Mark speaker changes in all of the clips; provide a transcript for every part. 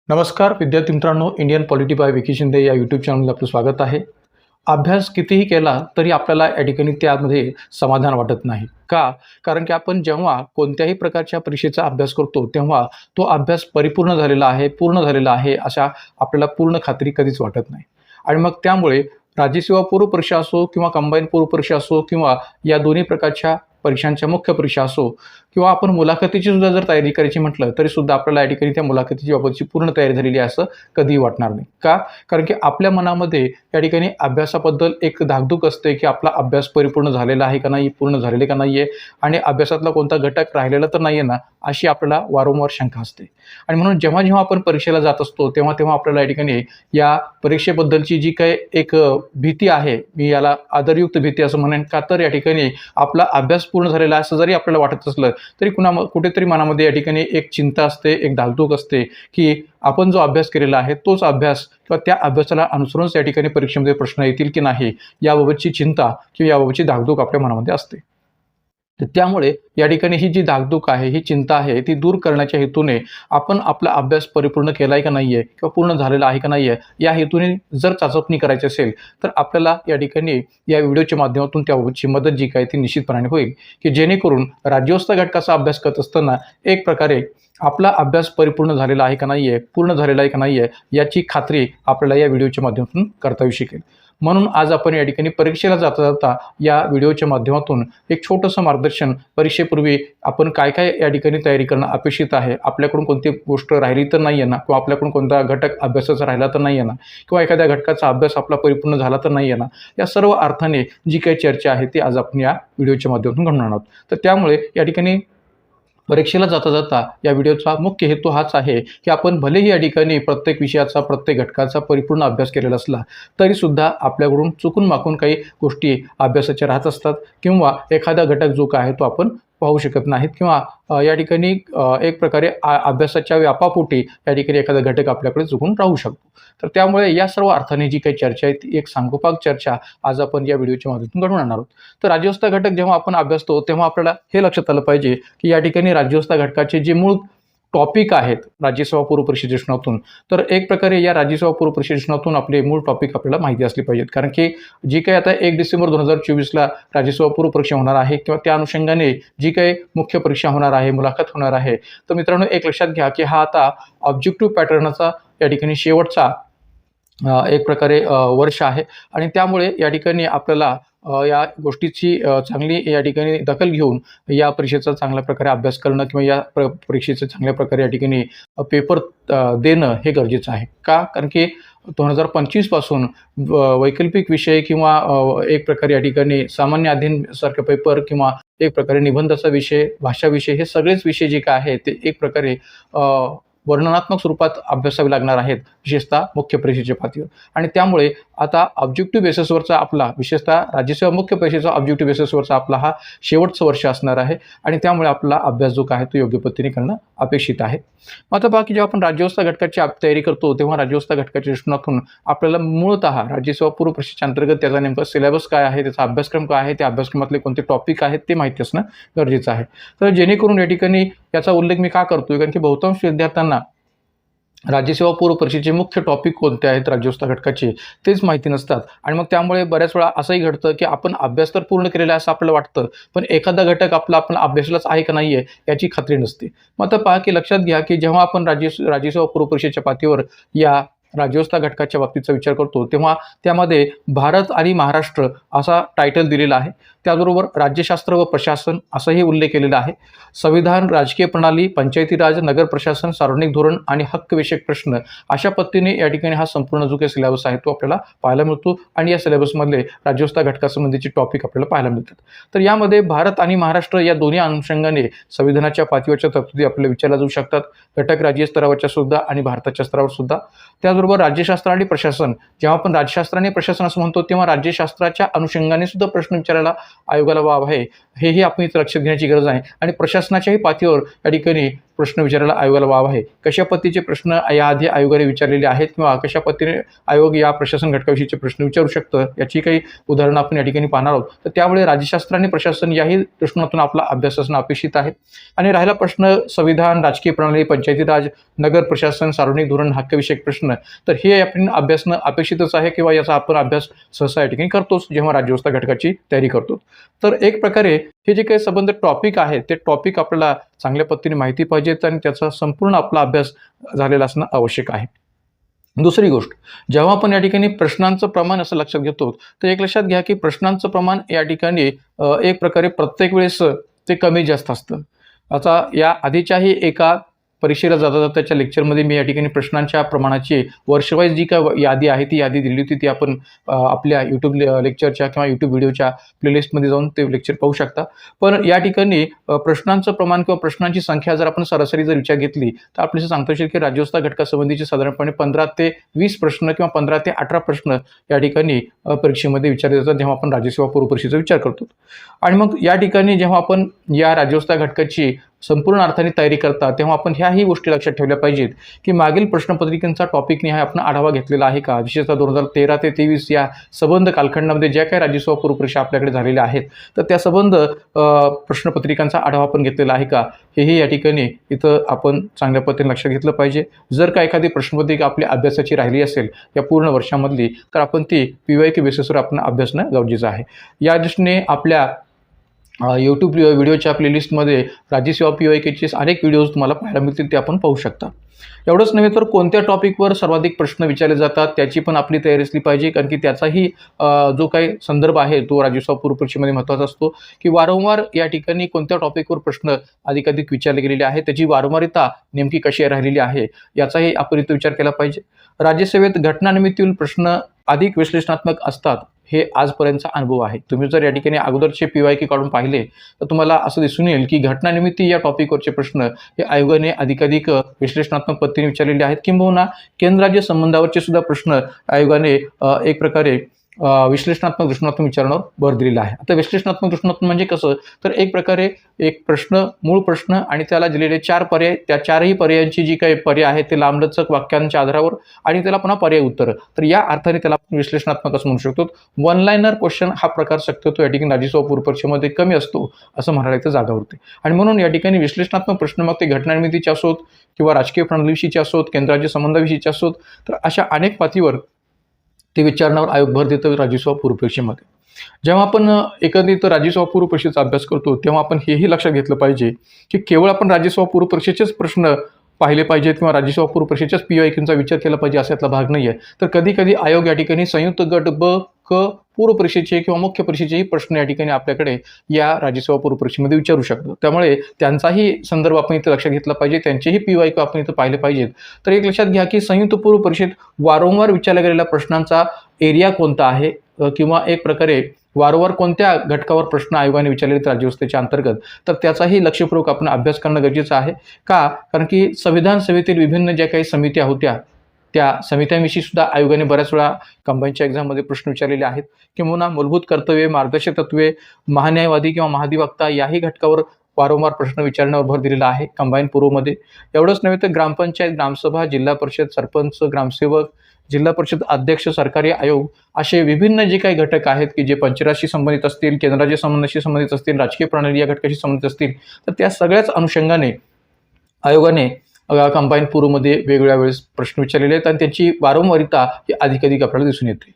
Speaker 1: नमस्कार विद्यार्थी मित्रांनो, Indian polity bye Vicky Shinde या यूट्यूब चॅनलला आपलं स्वागत आहे. अभ्यास कितीही केला तरी आपल्याला या ठिकाणी त्यामध्ये समाधान वाटत नाही. का? कारण की आपण जेव्हा कोणत्याही प्रकारच्या परीक्षेचा अभ्यास करतो तेव्हा तो अभ्यास परिपूर्ण झालेला आहे, पूर्ण झालेला आहे अशा आपल्याला पूर्ण खात्री कधीच वाटत नाही. आणि मग त्यामुळे राज्यसेवा पूर्व परीक्षा असो किंवा कंबाईन पूर्व परीक्षा असो किंवा या दोन्ही प्रकारच्या परीक्षांच्या मुख्य परीक्षा असो किंवा आपण मुलाखतीची सुद्धा जर तयारी करायची म्हटलं तरी सुद्धा आपल्याला या ठिकाणी त्या मुलाखतीची बाबतची पूर्ण तयारी झालेली आहे असं कधीही वाटणार नाही. का? कारण की आपल्या मनामध्ये या ठिकाणी अभ्यासाबद्दल एक धाकधूक असते की आपला अभ्यास परिपूर्ण झालेला आहे का नाही, पूर्ण झालेले का नाही आहे आणि अभ्यासातला कोणता घटक राहिलेला तर नाही आहे ना, अशी आपल्याला वारंवार शंका असते. आणि म्हणून जेव्हा जेव्हा आपण परीक्षेला जात असतो तेव्हा तेव्हा आपल्याला या ठिकाणी या परीक्षेबद्दलची जी काही एक भीती आहे, मी याला आदरयुक्त भीती असं म्हणेन. का तर या ठिकाणी आपला अभ्यास पूर्ण झालेला आहे असं जरी आपल्याला वाटत असलं तरी कुठेतरी मनामध्ये या ठिकाणी एक चिंता असते, एक धाकधूक असते की आपण जो अभ्यास केलेला आहे तोच अभ्यास किंवा त्या अभ्यासाला अनुसरूनच या ठिकाणी परीक्षेमध्ये प्रश्न येतील की नाही याबाबतची चिंता किंवा याबाबतची धाकधूक आपल्या मनामध्ये असते. तर त्यामुळे या ठिकाणी ही जी धाकधूक आहे, ही चिंता आहे, ती दूर करण्याच्या हेतूने आपण आपला अभ्यास परिपूर्ण केला आहे का नाही आहे किंवा पूर्ण झालेला आहे का नाही आहे या हेतूने जर चाचपणी करायची असेल तर आपल्याला या ठिकाणी या व्हिडिओच्या माध्यमातून त्याबाबतची मदत जी काय ती निश्चितपणाने होईल की जेणेकरून राज्यव्यवस्था घटकाचा अभ्यास करत असताना एक प्रकारे आपला अभ्यास परिपूर्ण झालेला आहे का नाही आहे, पूर्ण झालेला आहे का नाही आहे याची खात्री आपल्याला या व्हिडिओच्या माध्यमातून करता येऊ शकेल. म्हणून आज आपण या ठिकाणी परीक्षेला जाता जाता या व्हिडिओच्या माध्यमातून एक छोटंसं मार्गदर्शन, परीक्षेपूर्वी आपण काय काय या ठिकाणी तयारी करणं अपेक्षित आहे, आपल्याकडून कोणती गोष्ट राहिली तर नाही आहे ना किंवा आपल्याकडून कोणता घटक अभ्यासाचा राहिला तर नाही आहे ना किंवा एखाद्या घटकाचा अभ्यास आपला परिपूर्ण झाला तर नाही आहे ना, या सर्व अर्थाने जी काही चर्चा आहे ती आज आपण या व्हिडिओच्या माध्यमातून घडवणार आहोत. तर त्यामुळे या ठिकाणी परीक्षेला जाता जाता या व्हिडिओचा मुख्य हेतू हाच आहे की आपण भलेही या ठिकाणी प्रत्येक विषयाचा, प्रत्येक घटकाचा परिपूर्ण अभ्यास केलेला असला तरीसुद्धा आपल्याकडून चुकून माकून काही गोष्टी अभ्यासाच्या राहत असतात किंवा एखादा घटक जो काय आहे तो आपण पाहू शकत नाहीत किंवा या ठिकाणी एक प्रकारे अभ्यासाच्या व्यापापोटी या ठिकाणी एखादा घटक आपल्याकडे चुकून राहू शकतो. तर त्यामुळे या सर्व अर्थाने जी काही चर्चा आहे ती एक सांगोपांग चर्चा आज आपण या व्हिडिओच्या माध्यमातून घडवून आणणार आहोत. तर राज्यव्यवस्था घटक जेव्हा आपण अभ्यासतो तेव्हा आपल्याला हे लक्षात आलं पाहिजे की या ठिकाणी राज्यव्यवस्था घटकाचे जे मूळ टॉपिक आहेत राज्यसेवा पूर्व परीक्षा प्रश्नातून, तर एक प्रकारे या राज्यसेवा पूर्व परीक्षा प्रश्नातून आपले मूळ टॉपिक आपल्याला माहिती असली पाहिजेत. कारण की जी काही आता 1 डिसेंबर 2024ला राज्यसेवा पूर्व परीक्षा होणार आहे किंवा त्या अनुषंगाने जी काही मुख्य परीक्षा होणार आहे, मुलाखत होणार आहे, तर मित्रांनो एक लक्षात घ्या की हा आता ऑब्जेक्टिव्ह पॅटर्नचा या ठिकाणी शेवटचा एक प्रकारे वर्ष आहे आणि त्यामुळे या ठिकाणी आपल्याला या गोष्टीची चांगली या ठिकाणी दखल घेऊन या परीक्षेचा चांगल्या प्रकारे अभ्यास करणं किंवा या परीक्षेचं चांगल्या प्रकारे या ठिकाणी पेपर देणं हे गरजेचं आहे. का? कारण की 2025 पासून वैकल्पिक विषय किंवा एक प्रकारे या ठिकाणी सामान्य अध्ययन सारखे पेपर किंवा एक प्रकारे निबंधाचा विषय, भाषा विषय हे सगळेच विषय जे काय आहेत ते एक प्रकारे वर्णनात्मक स्वरूपात अभ्यासावे लागणार आहेत, विशेषतः मुख्य परीक्षेच्या पातळीवर. आणि त्यामुळे आता ऑब्जेक्टिव्ह बेसिसवरचा आपला विशेषतः राज्यसेवा मुख्य परीक्षेचा ऑब्जेक्टिव्ह बेसिसवरचा आपला हा शेवटचं वर्ष असणार आहे आणि त्यामुळे आपला अभ्यास जो काय तो योग्य पद्धतीने करणं अपेक्षित आहे. मात्र बाकी जेव्हा आपण राज्यव्यवस्था घटकाची तयारी करतो तेव्हा राज्यव्यवस्था घटकाच्या दृष्टिकोनातून आपल्याला मूळतः राज्यसेवा पूर्व परीक्षेच्या अंतर्गत त्याचा नेमका सिलेबस काय आहे, त्याचा अभ्यासक्रम काय आहे, त्या अभ्यासक्रमातले कोणते टॉपिक आहेत ते माहिती असणं गरजेचं आहे. तर जेणेकरून या ठिकाणी याचा उल्लेख मी का करतोय, कारण की बहुतांश विद्यार्थ्यांना राज्यसेवा पूर्व परीक्षेचे मुख्य टॉपिक कोणते आहेत राज्यव्यवस्था घटकाचे तेच माहिती नसतात आणि मग त्यामुळे बऱ्याच वेळा असंही घडतं की आपण अभ्यास तर पूर्ण केलेला आहे असं आपल्याला वाटतं, पण एखादा घटक आपला आपण अभ्यासालाच आहे का नाही आहे याची खात्री नसते. मग आता पहा की लक्षात घ्या की जेव्हा आपण राज्यसेवा पूर्व परीक्षेच्या पातळीवर या राज्यव्यवस्था घटकाच्या बाबतीचा विचार करतो तेव्हा त्यामध्ये भारत आणि महाराष्ट्र असा टायटल दिलेला आहे. त्याचबरोबर राज्यशास्त्र व प्रशासन असाही उल्लेख केलेला आहे. संविधान, राजकीय प्रणाली, पंचायती राज, नगर प्रशासन, सार्वजनिक धोरण आणि हक्कविषयक प्रश्न अशा पद्धतीने या ठिकाणी हा संपूर्ण जो काही सिलेबस आहे तो आपल्याला पाहायला मिळतो आणि या सिलेबसमधले राज्यव्यवस्था घटकासंबंधीचे टॉपिक आपल्याला पाहायला मिळतात. तर यामध्ये भारत आणि महाराष्ट्र या दोन्ही अनुषंगाने संविधानाच्या पातळीवरच्या तरतुदी आपल्याला विचारल्या जाऊ शकतात, घटक राज्य स्तरावरच्या सुद्धा आणि भारताच्या स्तरावर सुद्धा. त्याचबरोबर राज्यशास्त्र आणि प्रशासन, जेव्हा आपण राज्यशास्त्र आणि प्रशासन असं म्हणतो तेव्हा राज्यशास्त्राच्या अनुषंगाने सुद्धा प्रश्न विचारायला आयोगाला वाव आहे, हेही आपण इथं लक्षात घेण्याची गरज आहे. आणि प्रशासनाच्याही पातळीवर या ठिकाणी प्रश्न विचारायला आयोगाला वाव आहे, कशा पद्धतीचे प्रश्न याआधी आयोगाने विचारलेले आहेत किंवा कशा पद्धतीने आयोग या प्रशासन घटकाविषयीचे प्रश्न विचारू शकतं, याची काही उदाहरणं आपण या ठिकाणी पाहणार आहोत. तर त्यामुळे राज्यशास्त्र आणि प्रशासन याही दृष्टिकोनातून आपला अभ्यास असणं अपेक्षित आहे. आणि राहिला प्रश्न संविधान, राजकीय प्रणाली, पंचायती राज, नगर प्रशासन, सार्वजनिक धोरण, हक्कविषयक प्रश्न, तर हे आपण अभ्यासणं अपेक्षितच आहे किंवा याचा आपण अभ्यास सहसा या ठिकाणी करतोच जेव्हा राज्यव्यवस्था घटकाची तयारी करतो. तर एक प्रकारे हे जे काही संबंध टॉपिक आहे ते टॉपिक आपल्याला चांगल्या पद्धतीने माहिती पाहिजेत आणि त्याचा संपूर्ण आपला अभ्यास झालेला असणं आवश्यक आहे. दुसरी गोष्ट, जेव्हा आपण या ठिकाणी प्रश्नांचं प्रमाण असं लक्षात घेतो, तर एक लक्षात घ्या की प्रश्नांचं प्रमाण या ठिकाणी एक प्रकारे प्रत्येक वेळेस ते कमी जास्त असतं. आता या आधीच्याही एका परीक्षेला जाता जाताच्या लेक्चरमध्ये मी या ठिकाणी प्रश्नांच्या प्रमाणाची वर्षवाईज जी काय यादी आहे ती यादी दिली होती. ती आपण आपल्या यूट्यूब लेक्चरच्या किंवा यूट्यूब व्हिडिओच्या प्लेलिस्टमध्ये जाऊन ते लेक्चर पाहू शकता. पण या ठिकाणी प्रश्नांचं प्रमाण किंवा प्रश्नांची संख्या जर आपण सरासरी जर विचार घेतली तर आपल्याला सांगता येईल की राज्यव्यवस्था घटकासंबंधीचे साधारणपणे 15 ते 20 प्रश्न किंवा 15 ते 18 प्रश्न या ठिकाणी परीक्षेमध्ये विचारले जातात जेव्हा आपण राज्यसेवा पूर्व परीक्षेचा विचार करतो. आणि मग या ठिकाणी जेव्हा आपण या राज्यव्यवस्था घटकाची संपूर्ण अर्थाने तयारी करता तेव्हा आपण ह्याही गोष्टी लक्षात ठेवल्या पाहिजेत की मागील प्रश्नपत्रिकांचा टॉपिक निहाय आपण आढावा घेतलेला आहे का, विशेषतः 2013 ते 23 या संबंध कालखंडामध्ये ज्या काही राज्यसेवा पूर्व परीक्षा आपल्याकडे झालेल्या आहेत तर त्या संबंध प्रश्नपत्रिकांचा आढावा आपण घेतलेला आहे का, हेही या ठिकाणी इथं आपण चांगल्या पद्धतीने लक्षात घेतलं पाहिजे. जर का एखादी प्रश्नपत्रिका आपल्या अभ्यासाची राहिली असेल या पूर्ण वर्षामधली तर आपण ती PYQ बेसिसवर आपण अभ्यासणं गरजेचं आहे. या दृष्टीने आपल्या यूट्यूब व्हिडिओच्या प्लेलिस्टमध्ये राज्यसेवा PYQचे अनेक व्हिडिओज तुम्हाला पाहायला मिळतील, ते आपण पाहू शकता. एवढंच नव्हे तर कोणत्या टॉपिकवर सर्वाधिक प्रश्न विचारले जातात त्याची पण आपली तयारी असली पाहिजे, कारण की त्याचाही जो काही संदर्भ आहे तो राज्यसेवा पूर्व परीक्षेमध्ये महत्त्वाचा असतो की वारंवार या ठिकाणी कोणत्या टॉपिकवर प्रश्न अधिकाधिक विचारले गेलेले आहे, त्याची वारंवारिता नेमकी कशी राहिलेली आहे याचाही आपण इथं विचार केला पाहिजे. राज्यसेवेत घटनानिमित्तील प्रश्न अधिक विश्लेषणात्मक असतात हे आजपर्यंतचा अनुभव आहे. तुम्ही जर या ठिकाणी अगोदरचे PYQ काढून पाहिले तर तुम्हाला असं दिसून येईल की घटनानिमित्ती या टॉपिकवरचे प्रश्न हे आयोगाने अधिकाधिक विश्लेषणात्मक पद्धतीने विचारलेले आहेत, किंबहुना केंद्र राज्य संबंधावरचे सुद्धा प्रश्न आयोगाने एक प्रकारे विश्लेषणात्मक दृष्टिकोनातून विचारण्यावर भर दिलेला आहे. आता विश्लेषणात्मक दृष्टिकोनातून म्हणजे कसं, तर एक प्रकारे एक प्रश्न, मूळ प्रश्न आणि त्याला दिलेले 4 पर्याय, त्या 4ही पर्यायांची जी काही पर्याय आहेत ते लांबलचक वाक्यांच्या आधारावर आणि त्याला पुन्हा पर्याय उत्तर, तर या अर्थाने त्याला आपण विश्लेषणात्मक असं म्हणू शकतो. वन लाईनर क्वेश्चन हा प्रकार शक्यतो या ठिकाणी राज्यसेवा पूर्व परीक्षेमध्ये कमी असतो असं म्हणायला इथं जागा होते. आणि म्हणून या ठिकाणी विश्लेषणात्मक प्रश्न मग ते घटनानिमित्तीचे असोत किंवा राजकीय प्रणालीविषयीचे असोत, केंद्र राज्य संबंधाविषयीचे असोत, तर अशा अनेक पातळीवर ते विचारण्यावर आयोग भर देतो राज्यसेवा पूर्व परीक्षेमध्ये. जेव्हा आपण एकंदरीत राज्यसेवा पूर्व परीक्षेचा अभ्यास करतो तेव्हा आपण हेही लक्षात घेतलं पाहिजे की केवळ आपण राज्यसेवा पूर्व परीक्षेचेच प्रश्न पाहिले पाहिजेत किंवा राज्यसेवा पूर्व परीक्षेच्याच PYQचा विचार केला पाहिजे अशातला भाग नाही आहे. तर कधी कधी आयोग या ठिकाणी संयुक्त गट ब क पूर्व परीक्षेचे किंवा मुख्य परीक्षेचेही प्रश्न या ठिकाणी आपल्याकडे या राज्यसेवा पूर्व परीक्षेमध्ये विचारू शकतो. त्यामुळे त्यांचाही संदर्भ आपण इथं लक्षात घेतला पाहिजे, त्यांचेही PYQ आपण इथं पाहिले पाहिजेत. तर एक लक्षात घ्या की संयुक्त पूर्व परीक्षेत वारंवार विचारल्या गेलेल्या प्रश्नांचा एरिया कोणता आहे किंवा एक प्रकारे वारंवार कोणत्या घटकावर प्रश्न आयोगाने विचारलेले राज्यव्यवस्थेच्या अंतर्गत, तर त्याचाही लक्षपूर्वक आपण अभ्यास करणं गरजेचं आहे. का, कारण की संविधान सभेतील विभिन्न ज्या काही समित्या होत्या त्या समित्यांविषयी सुद्धा आयोगाने बऱ्याच वेळा कंबाईनच्या एक्झाममध्ये प्रश्न विचारलेले आहेत, किंवा मूलभूत कर्तव्ये, मार्गदर्शक तत्वे, महान्यायवादी किंवा महाधिवक्ता याही घटकावर वारंवार प्रश्न विचारण्यावर भर दिलेला आहे कंबाईन पूर्वमध्ये. एवढंच नव्हे तर ग्रामपंचायत, ग्रामसभा, जिल्हा परिषद, सरपंच, ग्रामसेवक, जिल्हा परिषद अध्यक्ष, सरकारी आयोग असे विभिन्न जे काही घटक आहेत की जे पंचराज्याशी संबंधित असतील, केंद्र राज्य संबंधाशी संबंधित असतील, राजकीय प्रणाली या घटकाशी संबंधित असतील, तर त्या सगळ्याच अनुषंगाने आयोगाने कंबाईन पूर्वमध्ये वेगवेगळ्या वेळेस प्रश्न विचारलेले आहेत आणि त्यांची वारंवारिता ही अधिकाधिक आपल्याला दिसून येते.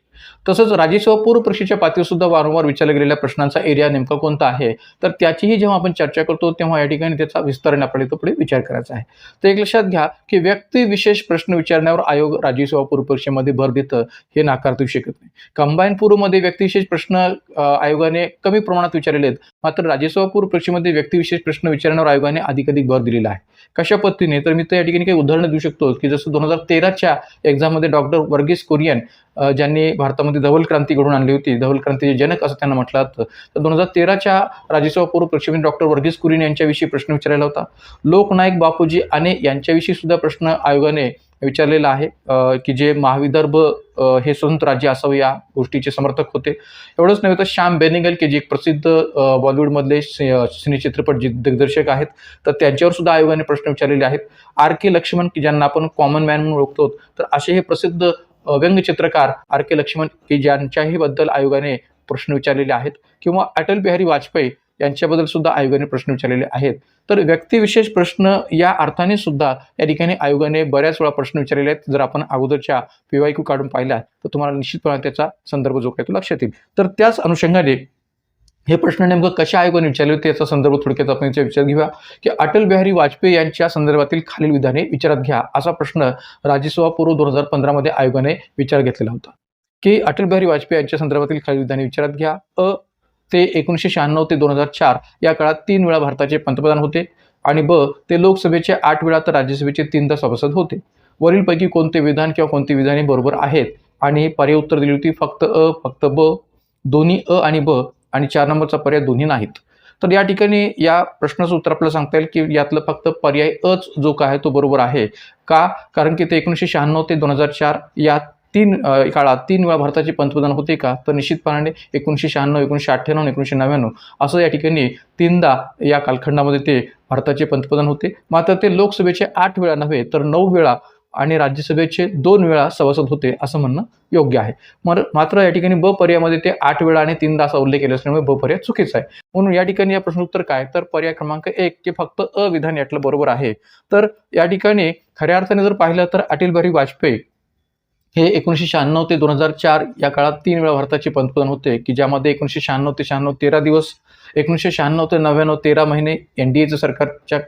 Speaker 1: तसंच राज्यसेवा पूर्व परीक्षेच्या पातळीवर सुद्धा वारंवार विचारल्या गेलेल्या प्रश्नांचा एरिया नेमका कोणता आहे, तर त्याचीही जेव्हा आपण चर्चा करतो तेव्हा या ठिकाणी त्याचा विस्ताराने आपल्याला इथं पुढे विचार करायचा आहे. तर एक लक्षात घ्या की व्यक्तिविशेष प्रश्न विचारण्यावर आयोग राज्यसेवा पूर्व परीक्षेमध्ये भर देतं हे नाकारता येऊ शकत नाही. कंबाईन पूर्वमध्ये व्यक्तिविशेष प्रश्न आयोगाने कमी प्रमाणात विचारलेले आहेत, मात्र राज्यसेवा पूर्व परीक्षेमध्ये व्यक्तिविशेष प्रश्न विचारण्यावर आयोगाने अधिकाधिक भर दिलेला आहे. कशा पद्धतीने, तर मी तर या ठिकाणी काही उदाहरणं देऊ शकतो की जसं 2013च्या एक्झाममध्ये डॉक्टर वर्गीस कुरियन ज्यांनी भारतामध्ये धवल क्रांती घडवून आणली होती, धवल क्रांतीचे जनक असं त्यांना म्हटलं जातं, तर 2013च्या राज्यसेवा पूर्व परीक्षेमध्ये डॉक्टर वर्गीस कुरियन यांच्याविषयी प्रश्न विचारलेला होता. लोकनायक बापूजी आने यांच्याविषयी सुद्धा प्रश्न आयोगाने विचारलेलं आहे की जे महाविदर्भ हे स्वतंत्र राज्य असावं या गोष्टीचे समर्थक होते. एवढंच नव्हे तर श्याम बेनेगल की जे एक प्रसिद्ध बॉलिवूडमधले सिनेचित्रपट दिग्दर्शक आहेत, तर त्यांच्यावर सुद्धा आयोगाने प्रश्न विचारलेले आहेत. R.K. लक्ष्मण की ज्यांना आपण कॉमन मॅन म्हणून ओळखतो, तर असे हे प्रसिद्ध व्यंगचित्रकार R.K. लक्ष्मण की ज्यांच्याही बद्दल आयोगाने प्रश्न विचारलेले आहेत, किंवा अटल बिहारी वाजपेयी यांच्याबद्दल सुद्धा आयोगाने प्रश्न विचारलेले आहेत. तर व्यक्तिविशेष प्रश्न या अर्थाने सुद्धा या ठिकाणी आयोगाने बऱ्याच वेळा प्रश्न विचारलेले आहेत. जर आपण अगोदरच्या PYQ काढून पाहिल्या तर तुम्हाला निश्चितपणे त्याचा संदर्भ जो काही तो लक्षात येईल. तर त्याच अनुषंगाने हे प्रश्न नेमकं कशा आयोगाने विचारले होते याचा संदर्भ थोडक्यात आपण याचा विचार घेऊया की अटल बिहारी वाजपेयी यांच्या संदर्भातील खालील विधाने विचारात घ्या असा प्रश्न राज्यसभा पूर्व 2015 मध्ये आयोगाने विचार घेतलेला होता की अटल बिहारी वाजपेयी यांच्या संदर्भातील खालील विधाने विचारात घ्या. ते 1996 ते 2004 या काळात 3 वेळा भारताचे पंतप्रधान होते, आणि ते लोकसभेचे 8 वेळा तर राज्यसभेचे 3दा सभासद होते. वरीलपैकी कोणते विधान किंवा कोणती विधाने बरोबर आहेत? आणि पर्याय उत्तर दिली होती फक्त फक्त ब, दोन्ही आणि ब, आणि 4 नंबरचा पर्याय दोन्ही नाहीत. तर या ठिकाणी या प्रश्नाचं उत्तर आपल्याला सांगता येईल की यातलं फक्त पर्याय अच जो काय आहे तो बरोबर आहे. का? कारण की ते 1996 ते 2004 या काळात 3 वेळा भारताचे पंतप्रधान होते का? तर निश्चितपणाने 1996, 1998 आणि 1999 असं या ठिकाणी 3दा या कालखंडामध्ये ते भारताचे पंतप्रधान होते. मात्र ते लोकसभेचे 8 वेळा नव्हे तर 9 वेळा आणि राज्यसभेचे 2 वेळा सभासद होते असं म्हणणं योग्य आहे. मात्र या ठिकाणी ब पर्यायामध्ये ते 8 वेळा आणि 3दा असा उल्लेख केला असल्यामुळे ब पर्याय चुकीचा आहे. म्हणून या ठिकाणी या प्रश्न उत्तर काय? तर पर्याय क्रमांक 1 की फक्त विधान यातलं बरोबर आहे. तर या ठिकाणी खऱ्या अर्थाने जर पाहिलं तर अटल बिहारी वाजपेयी हे 1996 ते 2004 या काळात 3 वेळा भारताचे पंतप्रधान होते, की ज्यामध्ये 1996 ते 96 13 दिवस, 1996 ते 99 13 महिने NDAचं सरकारच्या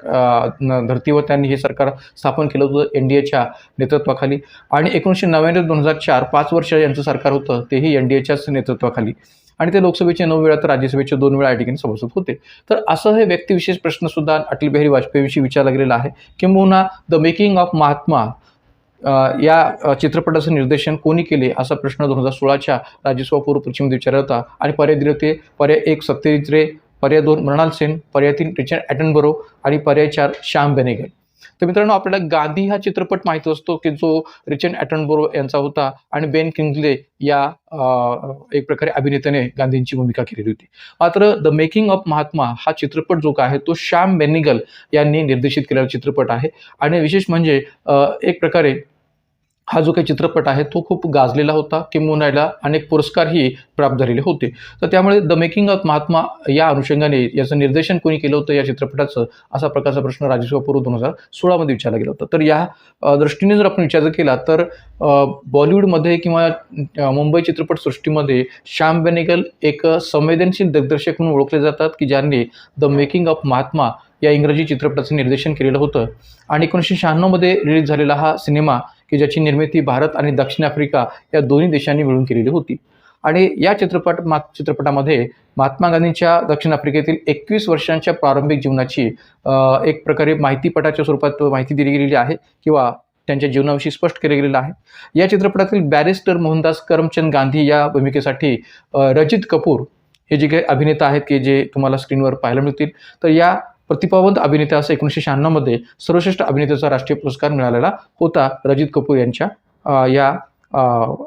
Speaker 1: धर्तीवर त्यांनी हे सरकार स्थापन केलं होतं NDAच्या नेतृत्वाखाली, आणि 1999 ते 2004 5 वर्ष यांचं सरकार होतं तेही NDAच्याच नेतृत्वाखाली, आणि ते लोकसभेचे 9 वेळा तर राज्यसभेचे 2 वेळा या ठिकाणी सभासद होते. तर असं हे व्यक्तिविशेष प्रश्न सुद्धा अटल बिहारी वाजपेयीविषयी विचारला गेलेला आहे. किंबहुना द मेकिंग ऑफ महात्मा या चित्रपटाचं निर्देशन कोणी केले असा प्रश्न 2016च्या राज्यसभा पूर्व परीक्षेमध्ये विचारला होता, आणि पर्याय दिले होते पर्याय 1 सत्यजित रे, पर्याय 2 मृणाल सेन, पर्याय 3 रिचर्ड ॲटनबरो, आणि पर्याय 4 श्याम बेनेगल. तर मित्रांनो, आपल्याला गांधी हा चित्रपट माहिती असतो की जो रिचर्ड ॲटनबरो यांचा होता, आणि बेन किंग्सले या एक प्रकारे अभिनेत्याने गांधींची भूमिका केलेली होती. मात्र द मेकिंग ऑफ महात्मा हा चित्रपट जो काय आहे तो श्याम बेनेगल यांनी निर्देशित केलेला चित्रपट आहे, आणि विशेष म्हणजे एक प्रकारे हा जो काही चित्रपट आहे तो खूप गाजलेला होता, किंबहुना याला अनेक पुरस्कारही प्राप्त झालेले होते. तर त्यामुळे द मेकिंग ऑफ महात्मा या अनुषंगाने याचं निर्देशन कोणी केलं होतं या चित्रपटाचं, असा प्रकारचा प्रश्न राज्यसभा पूर्व 2016 मध्ये विचारला गेला होता. तर या दृष्टीने जर आपण विचार केला तर बॉलिवूडमध्ये किंवा मुंबई चित्रपटसृष्टीमध्ये श्याम बेनेगल एक संवेदनशील दिग्दर्शक म्हणून ओळखले जातात, की ज्यांनी द मेकिंग ऑफ महात्मा या इंग्रजी चित्रपटाचं निर्देशन केलेलं होतं, आणि 1996 मध्ये रिलीज झालेला हा सिनेमा की ज्याची निर्मिती भारत आणि दक्षिण आफ्रिका या दोन्ही देशांनी मिळून केलेली होती. आणि या चित्रपटामध्ये महात्मा गांधींच्या दक्षिण आफ्रिकेतील 21 वर्षांच्या प्रारंभिक जीवनाची एक प्रकारे माहितीपटाच्या स्वरूपात माहिती दिली गेलेली आहे, किंवा त्यांच्या जीवनाविषयी स्पष्ट केले गेलेलं आहे. या चित्रपटातील बॅरिस्टर मोहनदास करमचंद गांधी या भूमिकेसाठी रजित कपूर हे जे काही अभिनेता आहेत की जे तुम्हाला स्क्रीनवर पाहायला मिळतील, तर या प्रतिभावंत अभिनेत्यास 1996 मध्ये सर्वश्रेष्ठ अभिनेत्याचा राष्ट्रीय पुरस्कार मिळालेला होता रजित कपूर यांच्या या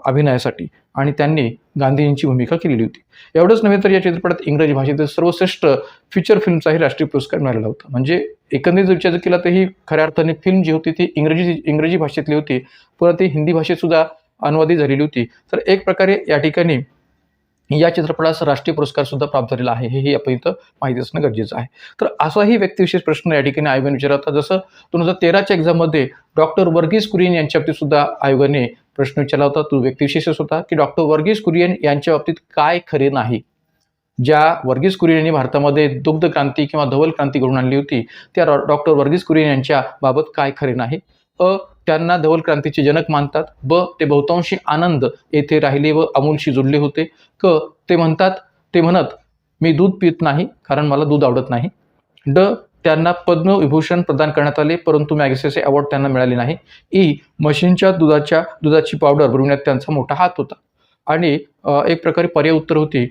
Speaker 1: अभिनयासाठी, आणि त्यांनी गांधींची भूमिका केलेली होती. एवढंच नव्हे तर या चित्रपटात इंग्रजी भाषेतील सर्वश्रेष्ठ फीचर फिल्मचाही राष्ट्रीय पुरस्कार मिळालेला होता. म्हणजे एकंदरीत विचार केला तर ही खऱ्या अर्थाने फिल्म जी होती ती इंग्रजी भाषेतली होती, पुन्हा ती हिंदी भाषेत सुद्धा अनुवादित झालेली होती. तर एक प्रकारे या ठिकाणी या चित्रपटास राष्ट्रीय पुरस्कार सुद्धा प्राप्त झालेला आहे, हेही आपण इथं माहिती असणं गरजेचं आहे. तर असाही व्यक्तिविशेष प्रश्न या ठिकाणी आयोगाने विचारला होता. जसं 2013च्या एक्झाममध्ये डॉक्टर वर्गीस कुरियन यांच्या बाबतीत सुद्धा आयोगाने प्रश्न विचारला होता. तो व्यक्तिविशेषच होता की डॉक्टर वर्गीस कुरियन यांच्या बाबतीत काय खरे नाही. ज्या वर्गीस कुरियन यांनी भारतामध्ये दुग्ध क्रांती किंवा धवल क्रांती घडवून आणली होती, त्या डॉक्टर वर्गीस कुरियन यांच्या बाबत काय खरे नाही. त्यांना धवल क्रांतीचे जनक मानतात. ब, ते बहुतांशी आनंद येथे राहिले व अमूलशी जुळले होते. क, ते म्हणत मी दूध पित नाही कारण मला दूध आवडत नाही. ड, त्यांना पद्मविभूषण प्रदान करण्यात आले परंतु मॅगसेसे अवॉर्ड त्यांना मिळाले नाही. ई, म्हशींच्या दुधाची पावडर बनवण्यात त्यांचा मोठा हात होता. आणि एक प्रकारे पर्याय उत्तर होती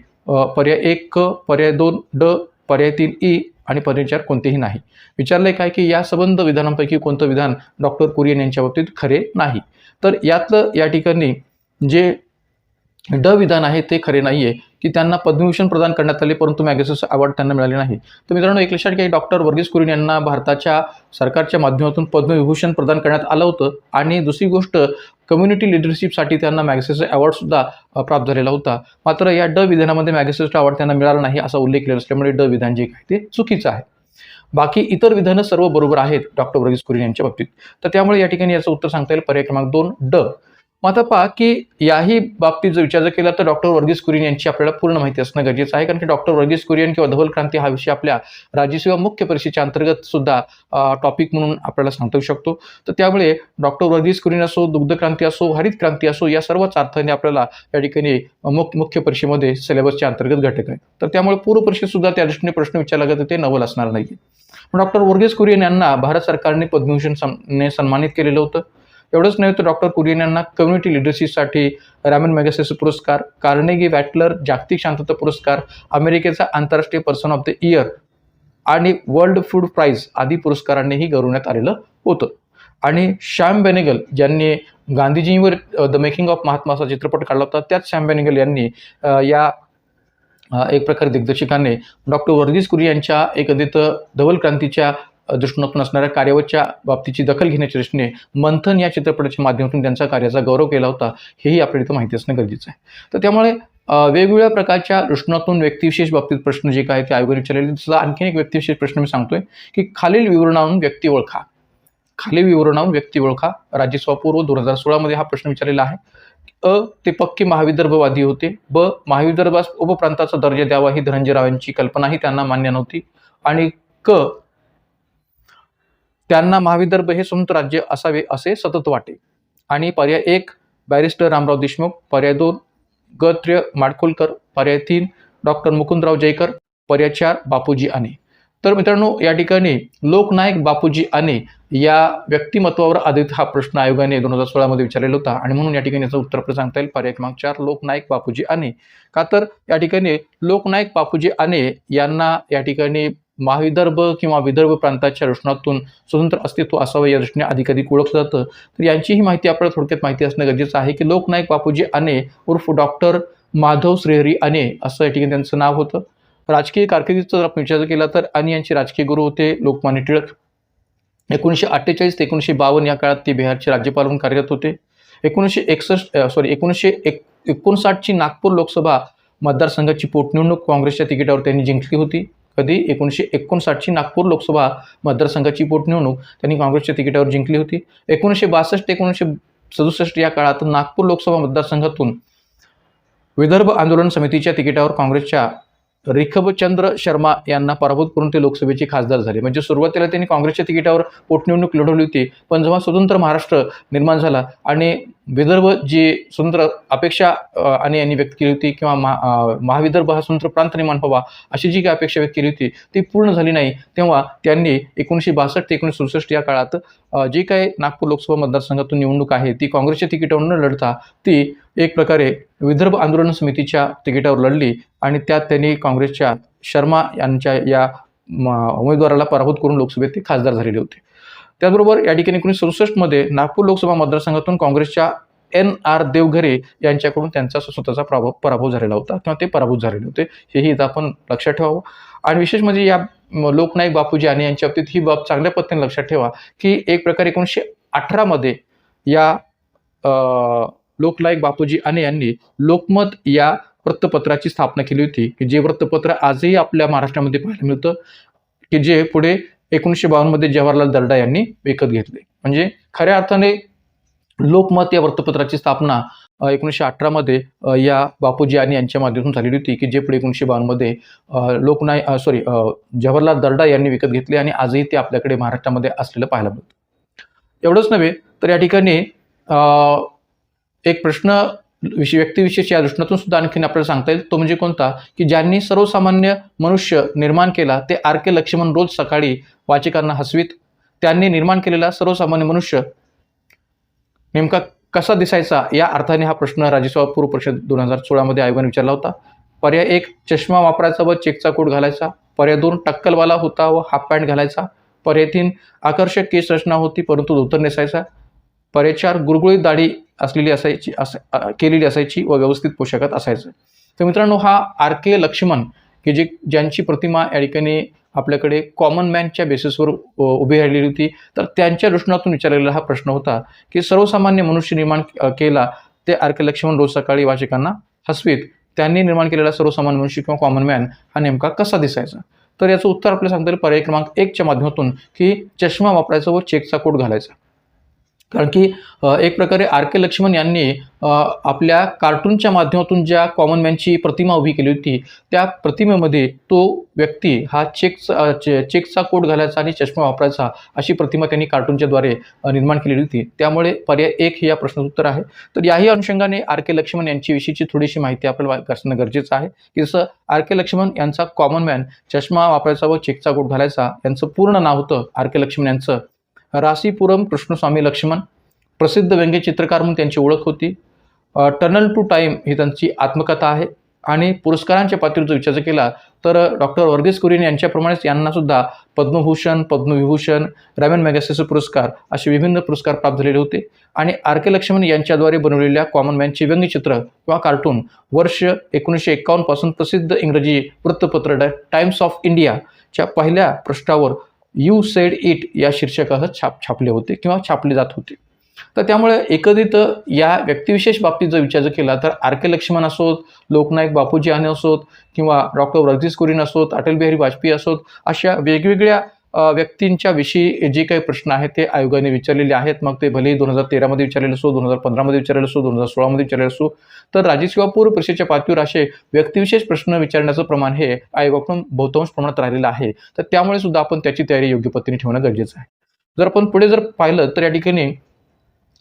Speaker 1: पर्याय 1 क, पर्याय 2 ड, पर्याय 3 ई, आणि पर्याय 4 कोणतेही नाही. विचारलंय काय की या संबंध विधानांपैकी कोणतं विधान डॉक्टर कुरियन यांच्या बाबतीत खरे नाही. तर यातलं या ठिकाणी जे ड विधान आहे ते खरे नाही आहे की त्यांना पद्मभूषण प्रदान करण्यात आले परंतु मॅगसेसे अवॉर्ड त्यांना मिळाले नाही. तर मित्रांनो एक लक्षात घ्या की डॉक्टर वर्गीस कुरियन यांना भारताच्या सरकारच्या माध्यमातून पद्मविभूषण प्रदान करण्यात आलं होतं आणि दुसरी गोष्ट कम्युनिटी लिडरशिपसाठी त्यांना मॅगसेसे अवॉर्डसुद्धा प्राप्त झालेला होता. मात्र या ड विधानामध्ये मॅगसेसे अवॉर्ड त्यांना मिळाला नाही असा उल्लेख केलेला असल्यामुळे ड विधान जे आहे ते चुकीचं आहे. बाकी इतर विधानं सर्व बरोबर आहेत डॉक्टर वर्गीस कुरियन यांच्या बाबतीत. तर त्यामुळे या ठिकाणी याचं उत्तर सांगता येईल पर्याय क्रमांक 2 ड. मग आता पहा की याही बाबतीत जर विचार केला तर डॉक्टर वर्गीस कुरियन यांची आपल्याला पूर्ण माहिती असणं गरजेचं आहे कारण की डॉक्टर वर्गीस कुरियन किंवा धवल क्रांती हा विषय आपल्या राज्यसेवा मुख्य परीक्षेच्या अंतर्गत सुद्धा टॉपिक म्हणून आपल्याला सांगता येऊ शकतो. तर त्यामुळे डॉक्टर वर्गीस कुरियन असो, दुग्ध क्रांती असो, हरित क्रांती असो या सर्वच अर्थाने आपल्याला या ठिकाणी मुख्य परीक्षेमध्ये सिलेबसच्या अंतर्गत घटक आहे. तर त्यामुळे पूर्व परीक्षेत सुद्धा त्या दृष्टीने प्रश्न विचारला गेला तर ते नवल असणार नाही. डॉक्टर वर्गीस कुरियन यांना भारत सरकारने पद्मभूषण सन्मानित केलेलं होतं. एवढंच नाही तर डॉक्टर कुरियन यांना कम्युनिटी लिडरशिपसाठी रॅमन मॅगसेसे पुरस्कार, कार्नेगी वॅटलर जागतिक शांतता पुरस्कार, अमेरिकेचा आंतरराष्ट्रीय पर्सन ऑफ द इयर आणि वर्ल्ड फूड प्राइज आदी पुरस्कारांनीही गौरवण्यात आलेलं होतं. आणि श्याम बेनेगल ज्यांनी गांधीजींवर द मेकिंग ऑफ महात्मा असा चित्रपट काढला होता त्याच श्याम बेनेगल यांनी या एक प्रकारे दिग्दर्शकाने डॉक्टर वर्गीस कुरियन यांच्या एकंदरीत धवल क्रांतीच्या दृष्टिकोनातून असणाऱ्या कार्यावरच्या बाबतीची दखल घेण्याच्या दृष्टीने मंथन या चित्रपटाच्या माध्यमातून त्यांच्या कार्याचा गौरव केला होता हेही आपल्याला इथं माहिती असणं गरजेचं आहे. तर त्यामुळे वेगवेगळ्या प्रकारच्या दृष्टिकोनातून व्यक्तिविशेष बाबतीत प्रश्न जे काय ते आयोगाने विचारलेले सुद्धा आणखीन एक व्यक्तिविशेष प्रश्न मी सांगतोय की खालील विवरणावरून व्यक्ती ओळखा. खालील विवरणावरून व्यक्ती ओळखा. राज्यसेवा पूर्व 2016 मध्ये हा प्रश्न विचारलेला आहे. अ ते पक्के महाविदर्भवादी होते. ब महाविदर्भास उपप्रांताचा दर्जा द्यावा ही धनंजय राव यांची कल्पनाही त्यांना मान्य नव्हती. आणि क त्यांना महाविदर्भ हे स्वतंत्र राज्य असावे असे सतत वाटे. आणि पर्याय 1 बॅरिस्टर रामराव देशमुख, पर्याय 2 ग. माडखोलकर, पर्याय 3 डॉक्टर मुकुंदराव जयकर, पर्याय 4 बापूजी आने. तर मित्रांनो या ठिकाणी लोकनायक बापूजी आने या व्यक्तिमत्वावर आधारित हा प्रश्न आयोगाने 2016 मध्ये विचारलेला होता आणि म्हणून या ठिकाणी याचं उत्तर आपल्याला सांगता येईल पर्याय क्रमांक 4 लोकनायक बापूजी आने. का तर या ठिकाणी लोकनायक बापूजी आने यांना या ठिकाणी महाविदर्भ किंवा विदर्भ प्रांताच्या दृष्टिकोनातून स्वतंत्र अस्तित्व असावं या दृष्टीने अधिकाधिक ओळखलं जातं. तर यांचीही माहिती आपल्याला थोडक्यात माहिती असणं गरजेचं आहे की लोकनायक बापूजी आने उर्फ डॉक्टर माधव श्रीहरी आने असं या ठिकाणी त्यांचं नाव होतं. राजकीय कारकिर्दीचा जर आपण विचार केला तर आने यांचे राजकीय गुरु होते लोकमान्य टिळक. 1948 ते 1952 या काळात ते बिहारचे राज्यपाल म्हणून कार्यरत होते. 1959 ची नागपूर लोकसभा मतदारसंघाची पोटनिवडणूक काँग्रेसच्या तिकिटावर त्यांनी जिंकली होती. कधी 1959 ची नागपूर लोकसभा मतदारसंघाची पोटनिवडणूक त्यांनी काँग्रेसच्या तिकिटावर जिंकली होती. 1962 ते 1967 या काळात नागपूर लोकसभा मतदारसंघातून विदर्भ आंदोलन समितीच्या तिकिटावर काँग्रेसच्या रिखबचंद्र शर्मा यांना पराभूत करून ते लोकसभेचे खासदार झाले. म्हणजे सुरुवातीला त्यांनी काँग्रेसच्या तिकिटावर पोटनिवडणूक लढवली होती पण जेव्हा स्वतंत्र महाराष्ट्र निर्माण झाला आणि विदर्भ जी स्वतंत्र अपेक्षा आणि यांनी व्यक्त केली होती किंवा महाविदर्भ हा स्वतंत्र प्रांत निर्माण व्हावा अशी जी काही अपेक्षा व्यक्त केली होती ती पूर्ण झाली नाही तेव्हा त्यांनी 1962 ते 1967 या काळात जी काही नागपूर लोकसभा मतदारसंघातून निवडणूक आहे ती काँग्रेसच्या तिकिटावर न लढता ती एक प्रकारे विदर्भ आंदोलन समितीच्या तिकिटावर लढली आणि त्यात त्यांनी काँग्रेसच्या शर्मा यांच्या या उमेदवाराला पराभूत करून लोकसभेत ते खासदार झालेले होते. त्याचबरोबर या ठिकाणी 1967 मध्ये नागपूर लोकसभा मतदारसंघातून काँग्रेसच्या NR देवघरे यांच्याकडून त्यांचा स्वतःचा पराभव झालेला होता किंवा ते पराभूत झालेले होते हेही इथं आपण लक्षात ठेवावं. आणि विशेष म्हणजे या लोकनायक बापूजी आने यांच्या बाबतीत ही बाब चांगल्या पद्धतीने लक्षात ठेवा की एक प्रकारे 1918 मध्ये या लोकनायक बापूजी आने यांनी लोकमत या वृत्तपत्राची स्थापना केली होती की जे वृत्तपत्र आजही आपल्या महाराष्ट्रामध्ये पाहायला मिळतं की जे पुढे 1952 मध्ये जवाहरलाल दर्डा यांनी विकत घेतले. म्हणजे खऱ्या अर्थाने लोकमत या वृत्तपत्राची स्थापना 1918 मध्ये या बापूजी आने यांच्या माध्यमातून झालेली होती की जे पुढे 1952 मध्ये जवाहरलाल दर्डा यांनी विकत घेतले आणि आजही ते आपल्याकडे महाराष्ट्रामध्ये असलेलं पाहायला मिळतं. एवढंच नव्हे तर या ठिकाणी एक प्रश्न व्यक्तिविशेष या दृष्टीतून सुद्धा आणखीन आपल्याला सांगता येईल तो म्हणजे कोणता की ज्यांनी सर्वसामान्य मनुष्य निर्माण केला ते RK लक्ष्मण रोज सकाळी वाचकांना हसवीत. त्यांनी निर्माण केलेला सर्वसामान्य मनुष्य नेमका कसा दिसायचा या अर्थाने हा प्रश्न राज्यसेवा पूर्व परिषद 2016 मध्ये आयोगाने विचारला होता. पर्याय 1 चष्मा वापरायचा व चेकचा कोट घालायचा, पर्याय 2 टक्कलवाला होता व हाफ पॅन्ट घालायचा. पर्याय 3 आकर्षक केस रचना होती परंतु धोतर नेसायचा. पर्याय 4 गुळगुळीत दाढी असलेली असायची केलेली असायची व व्यवस्थित पोशाखात असायचं. तर मित्रांनो, हा आर के लक्ष्मण की ज्यांची प्रतिमा या ठिकाणी आपल्याकडे कॉमन मॅनच्या बेसिसवर उभी राहिलेली होती. तर त्यांच्या दृष्टिकोनातून विचारलेला हा प्रश्न होता की सर्वसामान्य मनुष्य निर्माण केला ते आर के लक्ष्मण रोज सकाळी वाचकांना हसवीत. त्यांनी निर्माण केलेला सर्वसामान्य मनुष्य किंवा कॉमन मॅन हा नेमका कसा दिसायचा? तर याचं उत्तर आपल्याला सांगता येईल पर्याय क्रमांक 1 च्या माध्यमातून की चष्मा वापरायचा व चेकचा कोट घालायचा. कारण की एक प्रकारे आर के लक्ष्मण यांनी आपल्या कार्टूनच्या माध्यमातून ज्या कॉमन मॅनची प्रतिमा उभी केली होती त्या प्रतिमेमध्ये तो व्यक्ती हा चेकचा कोट घालायचा आणि चष्मा वापरायचा अशी प्रतिमा त्यांनी कार्टूनच्याद्वारे निर्माण केलेली होती. त्यामुळे पर्याय 1 हे या प्रश्नाचं उत्तर आहे. तर याही अनुषंगाने आर के लक्ष्मण यांच्याविषयीची थोडीशी माहिती आपल्याला असणं गरजेचं आहे की जसं आर के लक्ष्मण यांचा कॉमन मॅन चष्मा वापरायचा व चेकचा कोट घालायचा यांचं पूर्ण नाव होतं आर के लक्ष्मण यांचं रासीपुरम कृष्णस्वामी लक्ष्मण. प्रसिद्ध व्यंग्यचित्रकार म्हणून त्यांची ओळख होती. टनल टू टाईम ही त्यांची आत्मकथा आहे. आणि पुरस्कारांच्या पातळीवर जर विचार केला तर डॉक्टर वर्गीस कुरियन यांच्याप्रमाणेच यांना सुद्धा पद्मभूषण, पद्मविभूषण, रॅमन मॅगसेसे पुरस्कार असे विभिन्न पुरस्कार प्राप्त झालेले होते. आणि आर के लक्ष्मण यांच्याद्वारे बनवलेल्या कॉमन मॅनचे व्यंग्यचित्र किंवा कार्टून वर्ष 1951 पासून प्रसिद्ध इंग्रजी वृत्तपत्र टाइम्स ऑफ इंडियाच्या पहिल्या पृष्ठावर यू सेड इट या शीर्षकासह छापले होते किंवा छापले जात होते. तर त्यामुळे एकंदरीत या व्यक्तिविशेष बाबतीत जर विचार केला तर आर के लक्ष्मण असोत, लोकनायक बापूजी आने असोत किंवा डॉक्टर वर्गीस कुरियन असोत, अटल बिहारी वाजपेयी असोत, अशा वेगवेगळ्या व्यक्तींच्या विषयी जे काही प्रश्न आहेत ते आयोगाने विचारलेले आहेत. मग ते भलेही 2013 मध्ये विचारलेले असो, 2015 मध्ये विचारलेले असो, 2016 मध्ये विचारलेले असो. तर राज्यसेवा पूर्व परीक्षेच्या पातळीवर असे व्यक्तिविशेष प्रश्न विचारण्याचं प्रमाण हे आयोगाकडून बहुतांश प्रमाणात राहिलेलं आहे. तर त्यामुळे सुद्धा आपण त्याची तयारी योग्य पद्धतीने ठेवणं गरजेचं आहे. जर आपण पुढे जर पाहिलं तर या ठिकाणी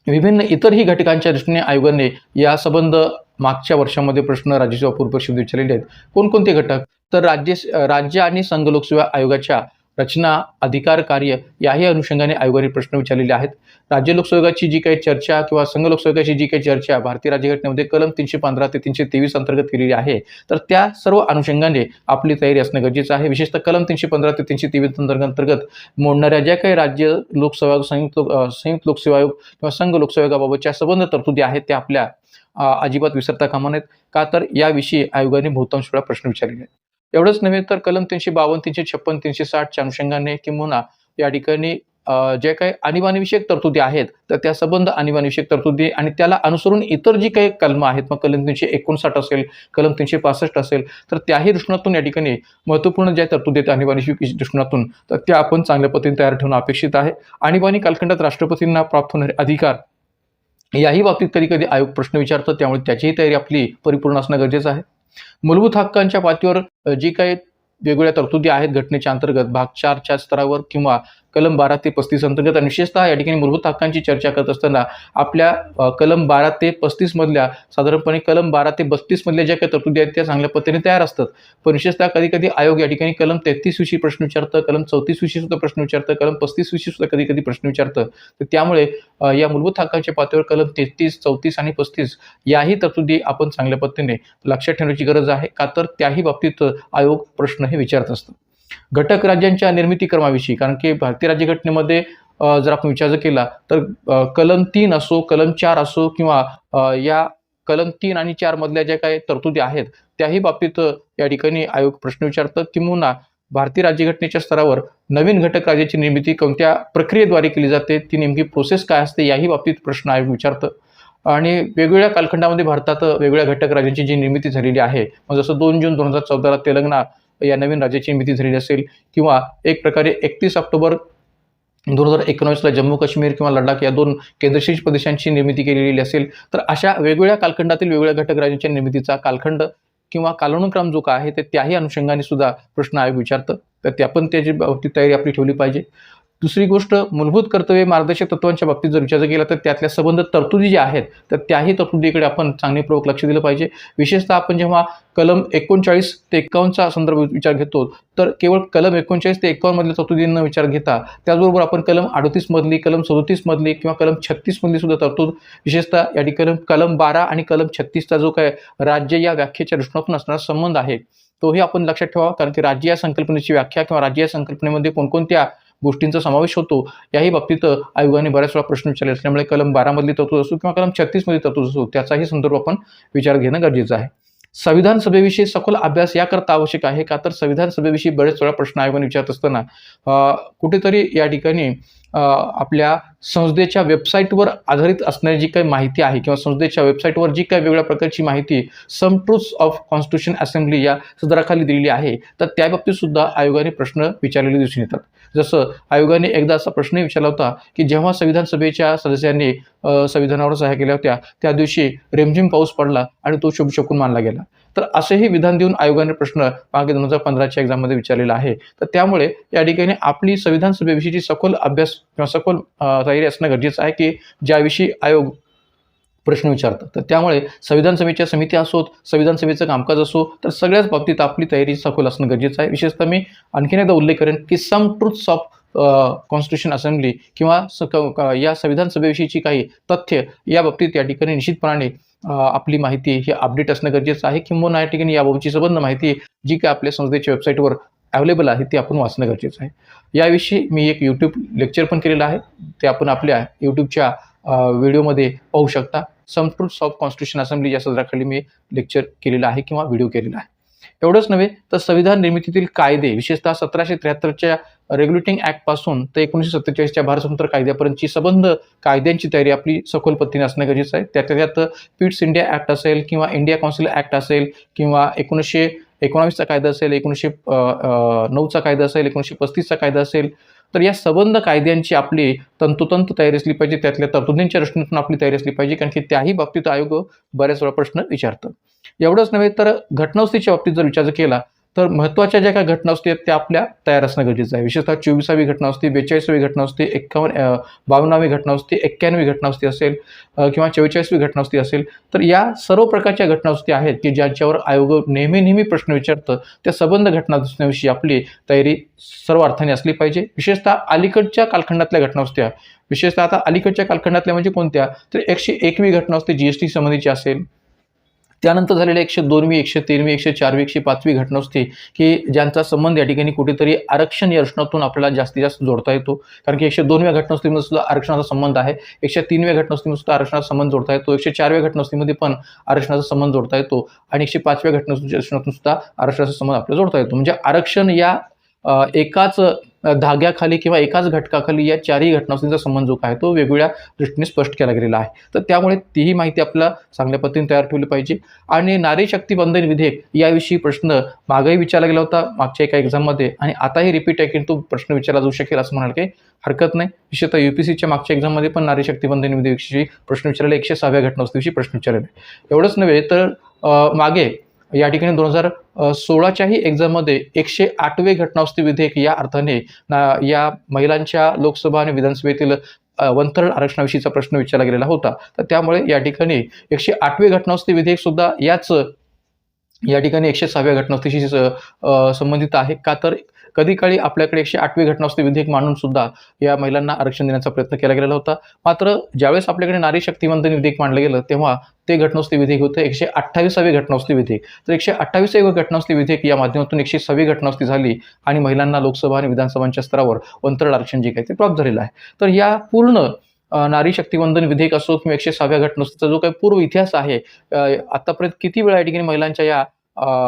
Speaker 1: विभिन्न इतरही घटकांच्या दृष्टीने आयोगाने या संबंध मागच्या वर्षामध्ये प्रश्न राज्यसेवा पूर्व परीक्षेत विचारलेले आहेत. कोणकोणते घटक? तर राज्य आणि संघ लोकसेवा आयोगाच्या रचना, अधिकार, कार्य याही अनुषंगाने आयोगाने प्रश्न विचारलेले आहेत. राज्य लोकसेवकाची जी काही चर्चा किंवा संघ लोकसेवकाची जी काही चर्चा भारतीय राज्यघटनेमध्ये कलम 315 ते 323 अंतर्गत केलेली आहे. तर त्या सर्व अनुषंगाने आपली तयारी असणं गरजेचं आहे. विशेषतः कलम 315 ते 323 अंतर्गत मोडणाऱ्या ज्या काही राज्य लोकसेवा, संयुक्त लोकसेवा आयोग किंवा संघ लोकसेवकाबाबतच्या संबंध तरतुदी आहेत त्या आपल्या अजिबात विसरता कामा नयेत. का तर याविषयी आयोगाने बहुतांश वेळा प्रश्न विचारलेले आहेत. एवढंच नव्हे तर कलम 352, 356, 360च्या अनुषंगाने किंवा या ठिकाणी जे काही आणीबाणीविषयक तरतुदी आहेत तर त्या संबंध आणीबाणीविषयक तरतुदी आणि त्याला अनुसरून इतर जी काही कलम आहेत, मग कलम 359 असेल, कलम 365 असेल, तर त्याही दृष्टिकोनातून या ठिकाणी महत्त्वपूर्ण ज्या तरतुदी आहेत आणीबाणीविषयक दृष्टिकोनातून तर त्या आपण चांगल्या पद्धतीने तयार ठेवणं अपेक्षित आहे. आणीबाणी कालखंडात राष्ट्रपतींना प्राप्त होणारे अधिकार याही बाबतीत कधी कधी आयोग प्रश्न विचारतो. त्यामुळे त्याचीही तयारी आपली परिपूर्ण असणं गरजेचं आहे. मूलभूत हक्कांच्या पातळीवर जी काही वेगवेगळ्या तरतुदी आहेत घटनेच्या अंतर्गत भाग 4च्या स्तरावर किंवा कलम 12 ते 35 अंतर्गत आणि विशेषतः या ठिकाणी मूलभूत हक्कांची चर्चा करत असताना आपल्या कलम 12 ते 35 मधल्या साधारणपणे कलम 12 ते 32 मधल्या ज्या काही तरतुदी आहेत त्या चांगल्या पद्धतीने तयार असतात. पण विशेषतः कधी कधी आयोग या ठिकाणी कलम 33 विषयी प्रश्न विचारतं, कलम 34 विषयी सुद्धा प्रश्न विचारतं, कलम 35 विषयी सुद्धा कधी कधी प्रश्न विचारतं. तर त्यामुळे या मूलभूत हक्कांच्या पातळीवर कलम 33, 34 आणि 35 याही तरतुदी आपण चांगल्या पद्धतीने लक्षात ठेवण्याची गरज आहे. का तर त्याही बाबतीत आयोग प्रश्न हे विचारत असतं. घटक राज्यांच्या निर्मिती क्रमाविषयी, कारण की भारतीय राज्यघटनेमध्ये जर आपण विचार केला तर कलम 3 असो, कलम 4 असो किंवा या कलम 3 आणि 4 मधल्या ज्या काही तरतुदी आहेत त्याही बाबतीत या ठिकाणी आयोग प्रश्न विचारतं. किंवा भारतीय राज्यघटनेच्या स्तरावर नवीन घटक राज्याची निर्मिती कोणत्या प्रक्रियेद्वारे केली जाते, ती नेमकी प्रोसेस काय असते याही बाबतीत प्रश्न आयोग विचारतं. आणि वेगवेगळ्या कालखंडामध्ये भारतात वेगवेगळ्या घटक राज्यांची जी निर्मिती झालेली आहे, मग जसं 2 जून 2014 तेलंगणा या नवीन राज्याची निर्मिती झालेली असेल किंवा एक प्रकारे 31 ऑक्टोबर 2019ला जम्मू काश्मीर किंवा लडाख या 2 केंद्रशासित प्रदेशांची निर्मिती केलेली असेल. तर अशा वेगवेगळ्या कालखंडातील वेगवेगळ्या घटक राज्यांच्या निर्मितीचा कालखंड किंवा कालानुक्रम जो काय आहे ते त्याही अनुषंगाने सुद्धा प्रश्न आयोग विचारतं. तर त्या पण त्याची बाबतीत तयारी आपली ठेवली पाहिजे. दुसरी गोष्ट, मूलभूत कर्तव्ये मार्गदर्शक तत्वांच्या बाबतीत जर विचार केला तर त्यातल्या संबंध तरतुदी ज्या आहेत तर त्याही तरतुदीकडे आपण चांगलीपूर्वक लक्ष दिलं पाहिजे. विशेषतः आपण जेव्हा कलम 39 ते 51चा संदर्भ विचार घेतो तर केवळ कलम 39 ते 51 मधल्या तरतुदींना विचार घेता त्याचबरोबर आपण कलम 38 मधली, कलम 37 मधली किंवा कलम 36 मधली सुद्धा तरतूद, विशेषतः या ठिकाणी कलम 12 आणि कलम 36चा जो काय राज्य या व्याख्येच्या दृष्टिकोनातून असणारा संबंध आहे तोही आपण लक्षात ठेवावा, कारण की राज्य या संकल्पनेची व्याख्या किंवा राज्य या संकल्पनेमध्ये कोणकोणत्या गोष्टींचा समावेश होतो याही बाबतीत आयोगाने बऱ्याच वेळा प्रश्न विचारले असल्यामुळे कलम 12 मधली तरतूद असो किंवा कलम 36 मधली तरतूद असो त्याचाही संदर्भ आपण विचारात घेणं गरजेचं आहे. संविधान सभेविषयी सखोल अभ्यास याकरता आवश्यक आहे का, तर संविधान सभेविषयी बरेच वेळा प्रश्न आयोगाने विचारत असताना कुठेतरी या ठिकाणी आपल्या संसदेच्या वेबसाईटवर आधारित असणारी जी काही माहिती आहे किंवा संसदेच्या वेबसाईटवर जी काही वेगळ्या प्रकारची माहिती सम ट्रूथ्स ऑफ कॉन्स्टिट्यूशन असेंब्ली या सदराखाली दिलेली आहे, तर त्या बाबतीत सुद्धा आयोगाने प्रश्न विचारलेले दिसून येतात. जसं आयोगाने एकदा असा प्रश्न विचारला होता की जेव्हा संविधान सभेच्या सदस्यांनी संविधानावर सह्या केल्या होत्या त्या दिवशी रिमझिम पाऊस पडला आणि तो शुभ शकून मानला गेला. तर असेही विधान देऊन आयोगाने प्रश्न मागे 2015च्या एक्झाममध्ये विचारलेला आहे. तर त्यामुळे या ठिकाणी आपली संविधान सभेविषयीची सखोल अभ्यास किंवा सखोल तयारी असणं गरजेचं आहे की ज्याविषयी आयोग प्रश्न विचारतात. तर त्यामुळे संविधान सभेच्या समिती असोत, संविधान सभेचं कामकाज असो, तर सगळ्याच बाबतीत आपली तयारी सखोल असणं गरजेचं आहे. विशेषतः मी आणखीन एकदा उल्लेख करेन की सम ट्रूथ्स ऑफ कॉन्स्टिट्यूशन असेंब्ली किंवा या संविधान सभेविषयीची काही तथ्य या बाबतीत या ठिकाणी निश्चितपणाने आपली माहिती ही अपडेट असणं गरजेचं आहे. किंबहुना या ठिकाणी याबाबतची संबंध माहिती जी काय आपल्या संसदेच्या वेबसाईटवर अवेलेबल आहे ती आपण वाचणं गरजेचं आहे. याविषयी मी एक यूट्यूब लेक्चर पण केलेलं आहे, ते आपण आपल्या यूट्यूबच्या व्हिडिओमध्ये पाहू शकता. सम ट्रूथ्स ऑफ कॉन्स्टिट्यूशन असेंब्ली या सदराखाली मी लेक्चर केलेलं आहे किंवा व्हिडिओ केलेला आहे. एवढंच नव्हे तर संविधान निर्मितीतील कायदे विशेषतः 1773च्या रेग्युलेटिंग ॲक्टपासून ते 1947च्या भारत स्वतंत्र कायद्यापर्यंतची संबंध कायद्यांची तयारी आपली सखोल पद्धतीने असणं गरजेचं आहे. त्यातल्या त्यात पिट्स इंडिया ॲक्ट असेल किंवा इंडिया काउन्सिल ॲक्ट असेल किंवा 1919चा कायदा असेल, 1909चा कायदा असेल, 1935चा कायदा असेल, तर या संबंध कायद्यांची आपली तंतोतंत तयारी असली पाहिजे. त्यातल्या तरतुदींच्या दृष्टीतून आपली तयारी असली पाहिजे, कारण की त्याही बाबतीत आयोग बऱ्याच वेळा प्रश्न विचारतं. एवढंच नव्हे तर घटनावस्तीच्या बाबतीत जर विचार केला तर महत्त्वाच्या ज्या काही घटनावस्ती आहेत त्या आपल्या तयार असणं गरजेचं आहे. विशेषतः 24वी घटनावस्ती, 42वी घटनावस्ती, 52वी घटनावस्ती, 91वी घटनावस्ती असेल किंवा 44वी घटनावस्ती असेल, तर या सर्व प्रकारच्या घटनावस्ती आहेत की ज्यांच्यावर आयोग नेहमी प्रश्न विचारतं. त्या संबंध घटनावस्तीविषयी आपली तयारी सर्व अर्थाने असली पाहिजे. विशेषतः अलीकडच्या कालखंडातल्या घटनावस्त्या, विशेषतः आता अलीकडच्या कालखंडातल्या म्हणजे कोणत्या, तर 101वी घटनावस्ती GST संबंधीची असेल, त्यानंतर झालेल्या 102वी, 103वी, 104वी, 105वी घटनावस्ती की ज्यांचा संबंध या ठिकाणी कुठेतरी आरक्षण या रचनातून आपल्याला जास्तीत जास्त जोडता येतो. कारण की 102व्या घटनावस्तीमध्ये सुद्धा आरक्षणाचा संबंध आहे, 103व्या घटनावस्तीमध्ये सुद्धा आरक्षणाचा संबंध जोडता येतो, 104व्या घटनावस्तीमध्ये पण आरक्षणाचा संबंध जोडता येतो आणि 105व्या घटनावस्तीच्या रचनातून सुद्धा आरक्षणाचा संबंध आपल्याला जोडता येतो. म्हणजे आरक्षण या एकाच धाग्याखाली किंवा एकाच घटकाखाली या चारही घटनावस्तींचा संबंध जो आहे तो वेगवेगळ्या दृष्टीने स्पष्ट केला गेलेला आहे. तर त्यामुळे तीही माहिती आपल्याला चांगल्या पद्धतीने तयार ठेवली पाहिजे. आणि नारी शक्ती बंधन विधेयक याविषयी प्रश्न मागेही विचारला गेला होता मागच्या एका एक्झाममध्ये आणि आताही रिपीट आहे की तो प्रश्न विचारला जाऊ शकेल असं म्हणाल काही हरकत नाही. विशेषतः UPSCच्या मागच्या एक्झाममध्ये पण नारी शक्ती बंधन विधेयकाविषयी प्रश्न विचारले, 106व्या घटनावस्तीविषयी प्रश्न विचारले. एवढंच नव्हे तर मागे या ठिकाणी 2016च्याही एक्झाममध्ये 108वे घटनावस्ती विधेयक या अर्थाने या महिलांच्या लोकसभा आणि विधानसभेतील वन-थर्ड आरक्षणाविषयीचा प्रश्न विचारला गेलेला होता. तर त्यामुळे या ठिकाणी 108वे घटनावस्ती विधेयक सुद्धा याच या ठिकाणी 106व्या घटनावस्तीशी संबंधित आहे. का तर कधी काळी आपल्याकडे 108वी घटनावस्ती विधेयक मांडून सुद्धा या महिलांना आरक्षण देण्याचा प्रयत्न केला गेलेला होता. मात्र ज्यावेळेस आपल्याकडे नारी शक्ती बंधन विधेयक मांडलं गेलं तेव्हा ते घटनावस्ती विधेयक होतं 128वे घटनावस्ती विधेयक. तर 128वे घटनावस्ती विधेयक या माध्यमातून 106वी घटनावस्ती झाली आणि महिलांना लोकसभा आणि विधानसभांच्या स्तरावर वन-थर्ड आरक्षण जे काही ते प्राप्त झालेलं आहे. तर या पूर्ण नारी शक्तीबंधन विधेयक असो किंवा 106व्या घटनावस्तीचा जो काही पूर्व इतिहास आहे, आतापर्यंत किती वेळा या ठिकाणी महिलांच्या या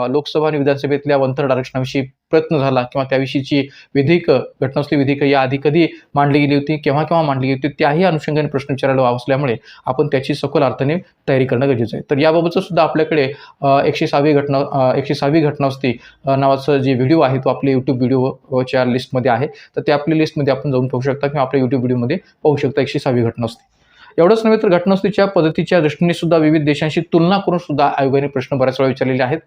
Speaker 1: लोकसभा आणि विधानसभेतल्या वन-थर्ड आरक्षणाविषयी प्रयत्न झाला किंवा त्याविषयीची विधेयक घटनावस्ती विधेयक याआधी कधी मांडली गेली होती, केव्हा मांडली गेली होती, त्याही अनुषंगाने प्रश्न विचारायला असल्यामुळे आपण त्याची सखोल अर्थाने तयारी करणं गरजेचं आहे. तर याबाबतचं सुद्धा आपल्याकडे 106वी घटनावस्ती नावाचं जे व्हिडिओ आहे तो आपल्या यूट्यूब व्हिडिओच्या लिस्टमध्ये आहे. तर त्या आपल्या लिस्टमध्ये आपण जाऊन पाहू शकता किंवा आपल्या यूट्यूब व्हिडिओमध्ये पाहू शकता 106वी घटनावस्ती. एवढंच नव्हे तर घटनावस्तीच्या पद्धतीच्या दृष्टीने सुद्धा विविध देशांशी तुलना करून सुद्धा आयोगाने प्रश्न बऱ्याच वेळा विचारलेले आहेत.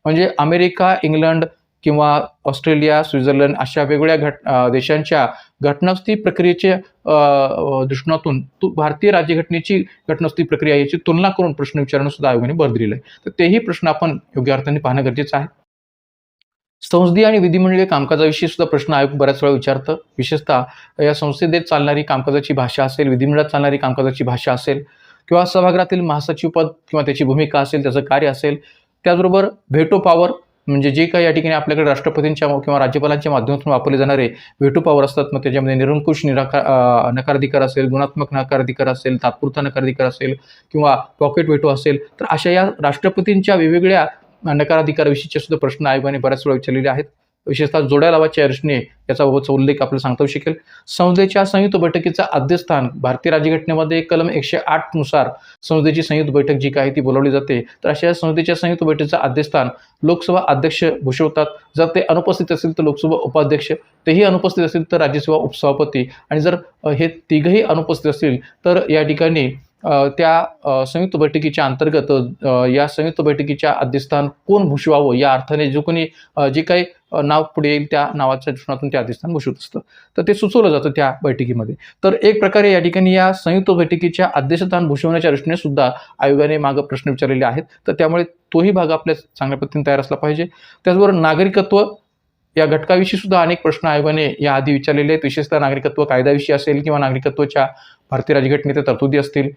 Speaker 1: म्हणजे अमेरिका, इंग्लंड किंवा ऑस्ट्रेलिया, स्वित्झर्लंड अशा वेगवेगळ्या देशांच्या घटनावस्ती प्रक्रियेच्या दृष्टीतून भारतीय राज्यघटनेची घटनावस्ती प्रक्रिया याची तुलना करून प्रश्न विचारणं सुद्धा आयोगाने भर दिलेलं आहे. तर तेही प्रश्न आपण योग्य अर्थाने पाहणं गरजेचं आहे. संसदीय आणि विधिमंडळीय कामकाजाविषयी सुद्धा प्रश्न आयोग बऱ्याच वेळा विचारतं. विशेषतः या संसदेत चालणारी कामकाजाची भाषा असेल, विधिमंडळात चालणारी कामकाजाची भाषा असेल किंवा सभागृहातील महासचिवपद किंवा त्याची भूमिका असेल, त्याचं कार्य असेल, त्याचबरोबर व्हेटो पॉवर म्हणजे जे काही या ठिकाणी आपल्याकडे राष्ट्रपतींच्या किंवा राज्यपालांच्या माध्यमातून वापरले जाणारे व्हेटो पॉवर असतात, मग त्याच्यामध्ये निरंकुश नकाराधिकार असेल, गुणात्मक नकाराधिकार असेल, तात्पुरता नकाराधिकार असेल किंवा पॉकेट व्हेटो असेल, तर अशा या राष्ट्रपतींच्या वेगवेगळ्या नकाराधिकाराविषयीचे सुद्धा प्रश्न आयोगाने बऱ्याच वेळा विचारलेले आहेत. विशेषतः जोड्या लावाच्या रचने याचाबाबतचा उल्लेख आपल्याला सांगता येऊ शकेल. संसदेच्या संयुक्त बैठकीचा अध्यक्षस्थान भारतीय राज्यघटनेमध्ये कलम 108 नुसार संसदेची संयुक्त बैठक जी काही ती बोलावली जाते, तर अशा संसदेच्या संयुक्त बैठकीचं अध्यक्षस्थान लोकसभा अध्यक्ष भूषवतात. जर ते अनुपस्थित असेल तर लोकसभा उपाध्यक्ष, तेही अनुपस्थित असेल तर राज्यसभा उपसभापती, आणि जर हे तिघही अनुपस्थित असतील तर या ठिकाणी त्या संयुक्त बैठकीच्या अंतर्गत या संयुक्त बैठकीच्या अध्यक्षस्थान कोण भूषवावं या अर्थाने जो कोणी जे काही नाव पुढे येईल त्या नावाच्या दृष्टीतून ते अध्यक्षस्थान भूषवत असतं, तर ते सुचवलं जातं त्या बैठकीमध्ये. तर एक प्रकारे या ठिकाणी या संयुक्त बैठकीच्या अध्यक्षस्थान भूषवण्याच्या दृष्टीने सुद्धा आयोगाने मागं प्रश्न विचारलेले आहेत, तर त्यामुळे तोही भाग आपल्या चांगल्या पद्धतीने तयार असला पाहिजे. त्याचबरोबर नागरिकत्व या घटकाविषयी सुद्धा अनेक प्रश्न आयोगाने याआधी विचारलेले आहेत. विशेषतः नागरिकत्व कायद्याविषयी असेल किंवा नागरिकत्वाच्या भारतीय राज्यघटनेच्या तरतुदी असतील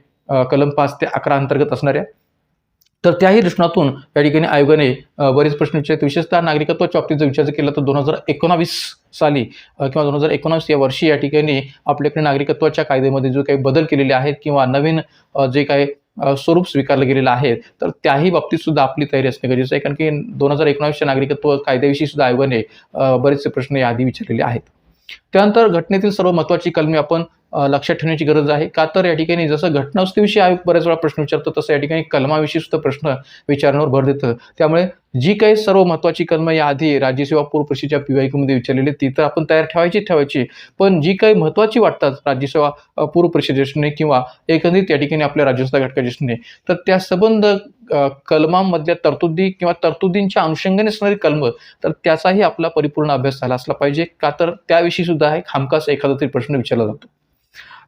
Speaker 1: कलम 5 ते 11 अंतर्गत असणाऱ्या, तर त्याही दृष्टीतून या ठिकाणी आयोगाने बरेच प्रश्न विचारले. विशेषतः नागरिकत्वाच्या बाबतीत जर विचार केला तर 2019 साली किंवा 2019 या वर्षी या ठिकाणी आपल्याकडे नागरिकत्वाच्या कायद्यामध्ये जो काही बदल केलेले आहेत किंवा नवीन जे काही स्वरूप स्वीकारलं गेलेलं आहे, तर त्याही बाबतीत सुद्धा आपली तयारी असणे गरजेचं आहे. कारण की 2019च्या नागरिकत्व कायद्याविषयी सुद्धा आयोगाने बरेचसे प्रश्न याआधी विचारलेले आहेत. त्यानंतर घटनेतील सर्व महत्त्वाची कलमे आपण लक्षात ठेवण्याची गरज आहे. का तर या ठिकाणी जसं घटनावस्थेविषयी आयोग बऱ्याच वेळा प्रश्न विचारतो, तसं या ठिकाणी कलमाविषयी सुद्धा प्रश्न विचारण्यावर भर देतं. त्यामुळे जी काही सर्व महत्त्वाची कलमं याआधी राज्यसेवा पूर्व परीक्षेच्या PYQ विचारलेली ती तर आपण तयार ठेवायची, पण जी काही महत्त्वाची वाटतात राज्यसेवा पूर्व परीक्षेच्या दृष्टीने किंवा एकंदरीत या ठिकाणी आपल्या राज्यसेवा घटकाच्या दृष्टीने, तर त्या संबंध कलमांमधल्या तरतुदी किंवा तरतुदींच्या अनुषंगाने असणारी कलमं, तर त्याचाही आपला परिपूर्ण अभ्यास झाला असला पाहिजे. का तर त्याविषयी सुद्धा एक हमखास एखादा तरी प्रश्न विचारला जातो.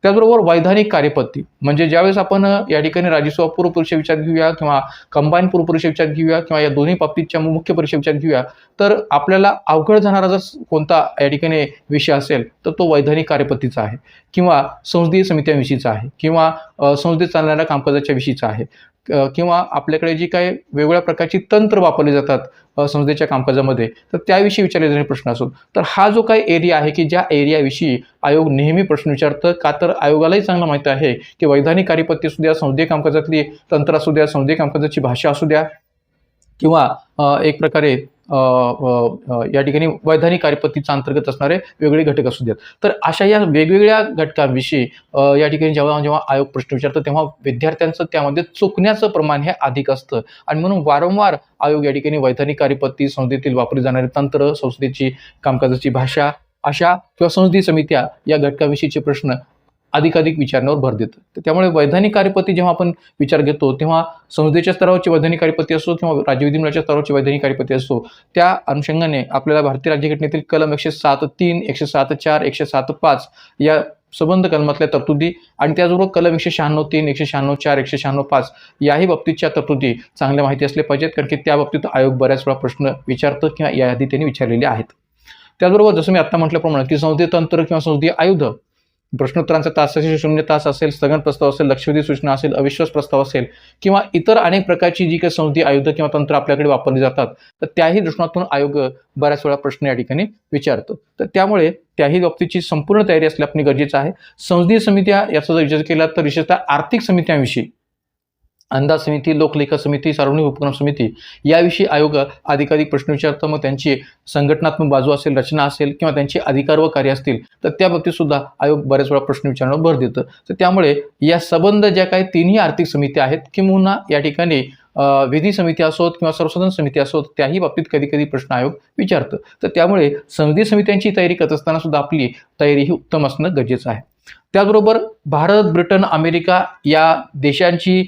Speaker 1: त्याचबरोबर वैधानिक कार्यपद्धती, म्हणजे ज्यावेळेस आपण या ठिकाणी राज्यसेवा पूर्व परीक्षा विचारात घेऊया किंवा कंबाईन पूर्व परीक्षा विचारात घेऊया किंवा या दोन्ही बाबतीतच्या मुख्य परीक्षा विचारात घेऊया, तर आपल्याला अवघड जाणारा जर कोणता या ठिकाणी विषय असेल तर तो वैधानिक कार्यपद्धतीचा आहे किंवा संसदीय समित्यांविषयीचा आहे किंवा संसदेत चालणाऱ्या कामकाजाच्या विषयीचा आहे किंवा आपल्याकडे जी काही वेगवेगळ्या प्रकारची तंत्र वापरली जातात संसदेच्या कामकाजामध्ये, तर त्याविषयी विचारले जाणारे प्रश्न असो, तर हा जो काही एरिया आहे की ज्या एरियाविषयी आयोग नेहमी प्रश्न विचारतं. का तर आयोगालाही चांगलं माहिती आहे की वैधानिक कार्यपद्धती असू द्या, संसदीय कामकाजातली तंत्र असू द्या, संसदीय कामकाजाची भाषा असू द्या किंवा एक प्रकारे या ठिकाणी वैधानिक कार्यपद्धतीच्या अंतर्गत असणारे वेगळे घटक असू द्यात. तर अशा या वेगवेगळ्या घटकांविषयी या ठिकाणी जेव्हा आयोग प्रश्न विचारतो तेव्हा विद्यार्थ्यांचं त्यामध्ये चुकण्याचं प्रमाण हे अधिक असतं आणि म्हणून वारंवार आयोग या ठिकाणी वैधानिक कार्यपद्धती, संसदेतील वापरले जाणारे तंत्र, संसदेची कामकाजाची भाषा अशा किंवा संसदीय समित्या या घटकाविषयीचे प्रश्न अधिकाधिक विचारण्यावर भर देतं. तर त्यामुळे वैधानिक कार्यपद्धती जेव्हा आपण विचार घेतो तेव्हा संसदेच्या स्तरावरची वैधानिक कार्यपद्धती असो किंवा राज्य विधिमंडळाच्या स्तरावरची वैधानिक कार्यपद्धती असो, त्या अनुषंगाने आपल्याला भारतीय राज्यघटनेतील कलम 107.3, 107.4, 107.5 या संबंध कलमातल्या तरतुदी आणि त्याचबरोबर कलम 196.3, 196.4, 196.5 याही बाबतीतच्या तरतुदी चांगल्या माहिती असल्या पाहिजेत. कारण की त्या बाबतीत आयोग बऱ्याच वेळा प्रश्न विचारतं किंवा याआधी त्यांनी विचारलेले आहेत. त्याचबरोबर जसं मी आता म्हटल्याप्रमाणे की संसदीय तंत्र किंवा संसदीय आयुध, प्रश्नोत्तरांचा तास असेल, 0 तास असेल, स्थगन प्रस्ताव असेल, लक्षवेधी सूचना असेल, अविश्वास प्रस्ताव असेल किंवा इतर अनेक प्रकारची जी काही संसदीय आयुध किंवा तंत्र आपल्याकडे वापरली जातात, तर त्याही दृष्टीतून आयोग बऱ्याच वेळा प्रश्न या ठिकाणी विचारतो. तर त्यामुळे त्याही बाबतीची संपूर्ण तयारी असणे आपली गरजेचं आहे. संसदीय समित्या याचा जर विचार केला तर विशेषतः आर्थिक समित्यांविषयी, अंदाज समिती, लोकलेखा समिती, सार्वजनिक उपक्रम समिती याविषयी आयोग अधिकाधिक प्रश्न विचारतं. मग त्यांची संघटनात्मक बाजू असेल, रचना असेल किंवा त्यांची अधिकार व कार्य असतील, तर त्या बाबतीत सुद्धा आयोग बऱ्याच वेळा प्रश्न विचारण्यावर भर देतं. तर त्यामुळे या संबंध ज्या काही तिन्ही आर्थिक समित्या आहेत किंवा या ठिकाणी विधी समिती असोत किंवा सर्वसाधारण समिती असोत, त्याही बाबतीत कधी कधी प्रश्न आयोग विचारतं. तर त्यामुळे संसदीय समित्यांची तयारी करत असताना सुद्धा आपली तयारी ही उत्तम असणं गरजेचं आहे. त्याचबरोबर भारत, ब्रिटन, अमेरिका या देशांची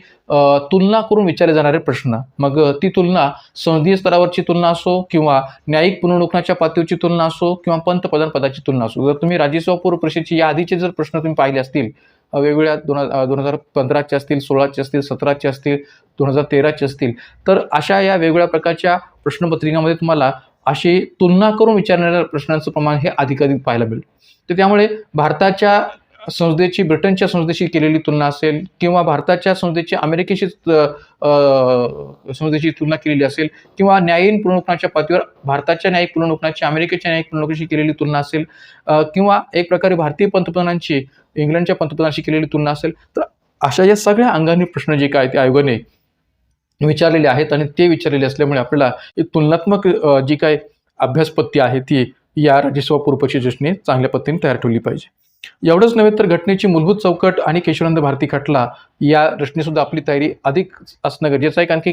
Speaker 1: तुलना करून विचारले जाणारे प्रश्न, मग ती तुलना संसदीय स्तरावरची तुलना असो किंवा न्यायिक पुनर्निवडणुकीच्या पातळीवरची तुलना असो किंवा पंतप्रधान पदाची तुलना असो, जर तुम्ही राज्यसेवा पूर्व परीक्षेची या आधीचे जर प्रश्न तुम्ही पाहिले असतील, वेगवेगळ्या 2015चे असतील, 16चे असतील, 17चे असतील, 2013चे असतील, तर अशा या वेगवेगळ्या प्रकारच्या प्रश्नपत्रिकामध्ये तुम्हाला अशी तुलना करून विचारणाऱ्या प्रश्नांचं प्रमाण हे अधिकाधिक पाहायला मिळेल. तर त्यामुळे भारताच्या संसदेची ब्रिटनच्या संसदेशी केलेली तुलना असेल किंवा भारताच्या संसदेची अमेरिकेशी संसदेची तुलना केलेली असेल किंवा न्यायीन पुनर्विलोकनाच्या पातळीवर भारताच्या न्यायिक पुनर्विलोकनाची अमेरिकेच्या न्यायिक पुनर्विलोकनाशी केलेली तुलना असेल किंवा एक प्रकारे भारतीय पंतप्रधानांची इंग्लंडच्या पंतप्रधानांशी केलेली तुलना असेल, तर अशा या सगळ्या अंगाने प्रश्न जे काय ते आयोगाने विचारलेले आहेत आणि ते विचारलेले असल्यामुळे आपल्याला एक तुलनात्मक जी काय अभ्यासपत्ती आहे ती या राज्यसेवा पूर्वपरीक्षेच्या दृष्टीने चांगल्या पद्धतीने तयार ठेवली पाहिजे. एवढंच नव्हे तर घटनेची मूलभूत चौकट आणि केशवानंद भारती खटला या दृष्टीने सुद्धा आपली तयारी अधिक असणं गरजेचं आहे, कारण की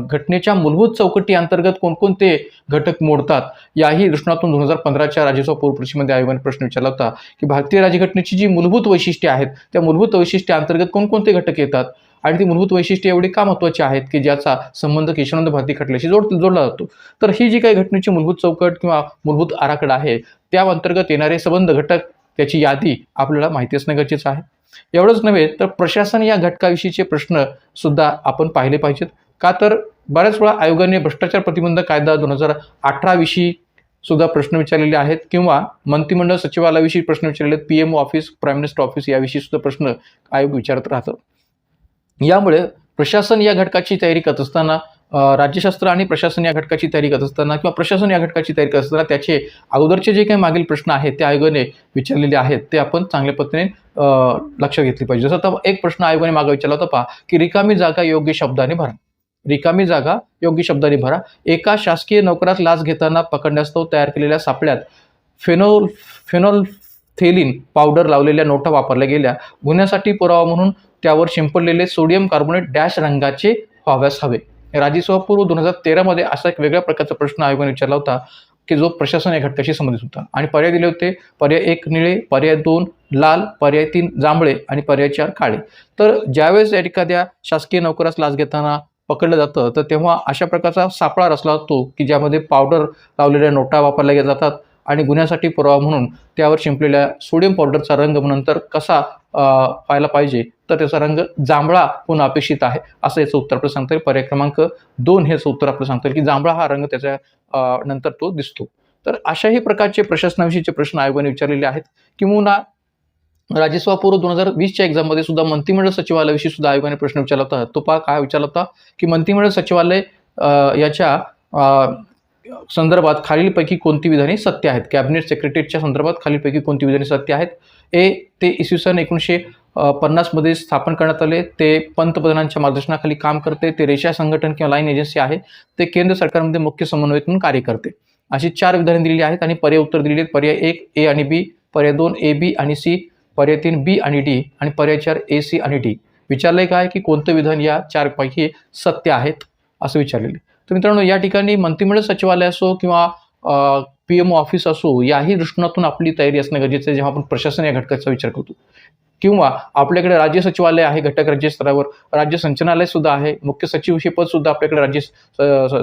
Speaker 1: घटनेच्या मूलभूत चौकटी अंतर्गत कोणकोणते घटक मोडतात याही दृष्टिकोनातून 2015च्या राज्यसेवा पूर्वपरीक्षेमध्ये आयोगाने प्रश्न विचारला होता की भारतीय राज्यघटनेची जी मूलभूत वैशिष्ट्ये आहेत त्या मूलभूत वैशिष्ट्ये अंतर्गत कोणकोणते घटक येतात आणि ती मूलभूत वैशिष्ट्ये एवढी का महत्त्वाची आहेत की ज्याचा संबंध केशवानंद भारती खटल्याशी जोडला जातो. तर ही जी काही घटनेची मूलभूत चौकट किंवा मूलभूत आराखडा आहे त्या अंतर्गत येणारे संबंध घटक त्याची यादी आपल्याला माहिती असणं गरजेचं आहे. एवढंच नव्हे तर प्रशासन या घटकाविषयीचे प्रश्न सुद्धा आपण पाहिले पाहिजेत. का तर बऱ्याच वेळा आयोगाने भ्रष्टाचार प्रतिबंधक कायदा 2018 विषयी सुद्धा प्रश्न विचारलेले आहेत किंवा मंत्रिमंडळ सचिवालयाविषयी प्रश्न विचारलेले आहेत, PMO office, prime minister office याविषयी सुद्धा प्रश्न आयोग विचारत राहतं. यामुळे प्रशासन या घटकाची तयारी करत असताना राज्यशास्त्र आणि प्रशासन या घटकाची तयारी करत असताना किंवा प्रशासन या घटकाची तयारी करत असताना त्याचे अगोदरचे जे काही मागील प्रश्न आहेत ते आयोगाने विचारलेले आहेत ते आपण चांगल्या पद्धतीने लक्षात घेतले पाहिजे. जसं आता एक प्रश्न आयोगाने मागे विचारला होता पहा की रिकामी जागा योग्य शब्दाने भरा. रिकामी जागा योग्य शब्दाने भरा. एका शासकीय नोकरात लाच घेताना पकडण्यास्तव तयार केलेल्या सापळ्यात फेनोल्फथेलिन पावडर लावलेल्या नोटा वापरल्या गेल्या. गुन्ह्यासाठी पुरावा म्हणून त्यावर शिंपडलेले सोडियम कार्बोनेट डॅश रंगाचे व्हाव्यास हवे. राज्यसेवा पूर्व 2013मध्ये असा एक वेगळ्या प्रकारचा प्रश्न आयोगाने विचारला होता की जो प्रशासन या घटकाशी संबंधित होता आणि पर्याय दिले होते. पर्याय 1 निळे, पर्याय 2 लाल, पर्याय 3 जांभळे आणि पर्याय 4 काळे. तर ज्यावेळेस एखाद्या शासकीय नोकरास लाच घेताना पकडलं जातं तर तेव्हा अशा प्रकारचा सापळा रचला जातो की ज्यामध्ये पावडर लावलेल्या नोटा वापरल्या जातात आणि गुन्ह्यासाठी पुरावा म्हणून त्यावर शिंपलेल्या सोडियम पावडरचा रंग नंतर कसा व्हायला पाहिजे तर त्याचा रंग जांभळा होणं अपेक्षित आहे असं याचं उत्तर आपल्याला सांगता येईल. पर्याय क्रमांक 2 हे उत्तर आपल्याला सांगता येईल की जांभळा हा रंग त्याच्या नंतर तो दिसतो. तर अशाही प्रकारचे प्रशासनाविषयीचे प्रश्न आयोगाने विचारलेले आहेत. किंवा राज्यसेवा पूर्व 2020च्या एक्झाममध्ये सुद्धा मंत्रिमंडळ सचिवालयाविषयी सुद्धा आयोगाने प्रश्न विचारला होता. तो काय विचारला होता की मंत्रिमंडळ सचिवालय याच्या संदर्भात खालीलपैकी कोणती विधाने सत्य आहेत. कॅबिनेट सेक्रेटरीच्या संदर्भात खालीलपैकी कोणती विधाने सत्य आहेत. ते इसवी सन 1950मध्ये स्थापन करण्यात आले. ते पंतप्रधानांच्या मार्गदर्शनाखाली काम करते. ते रेषा संघटन किंवा लाईन एजन्सी आहे. ते केंद्र सरकारमध्ये मुख्य समन्वयक म्हणून कार्य करते. अशी 4 विधाने दिलेली आहेत आणि पर्याय उत्तर दिलेली आहेत. पर्याय 1 A आणि B, पर्याय 2 A, B आणि C, पर्याय 3 B आणि D आणि पर्याय 4 A, C आणि D. विचारलंय काय की कोणतं विधान या 4 पैकी सत्य आहेत असं विचारलेले. तर मित्रांनो या ठिकाणी मंत्रिमंडळ सचिवालय असो किंवा PMO ऑफिस असो याही दृष्टिकोनातून आपली तयारी असणं गरजेचं आहे जेव्हा आपण प्रशासन या घटकाचा विचार करतो. किंवा आपल्याकडे राज्य सचिवालय आहे घटक राज्य स्तरावर, राज्य संचालनालय सुद्धा आहे, मुख्य सचिव हे पद सुद्धा आपल्याकडे राज्य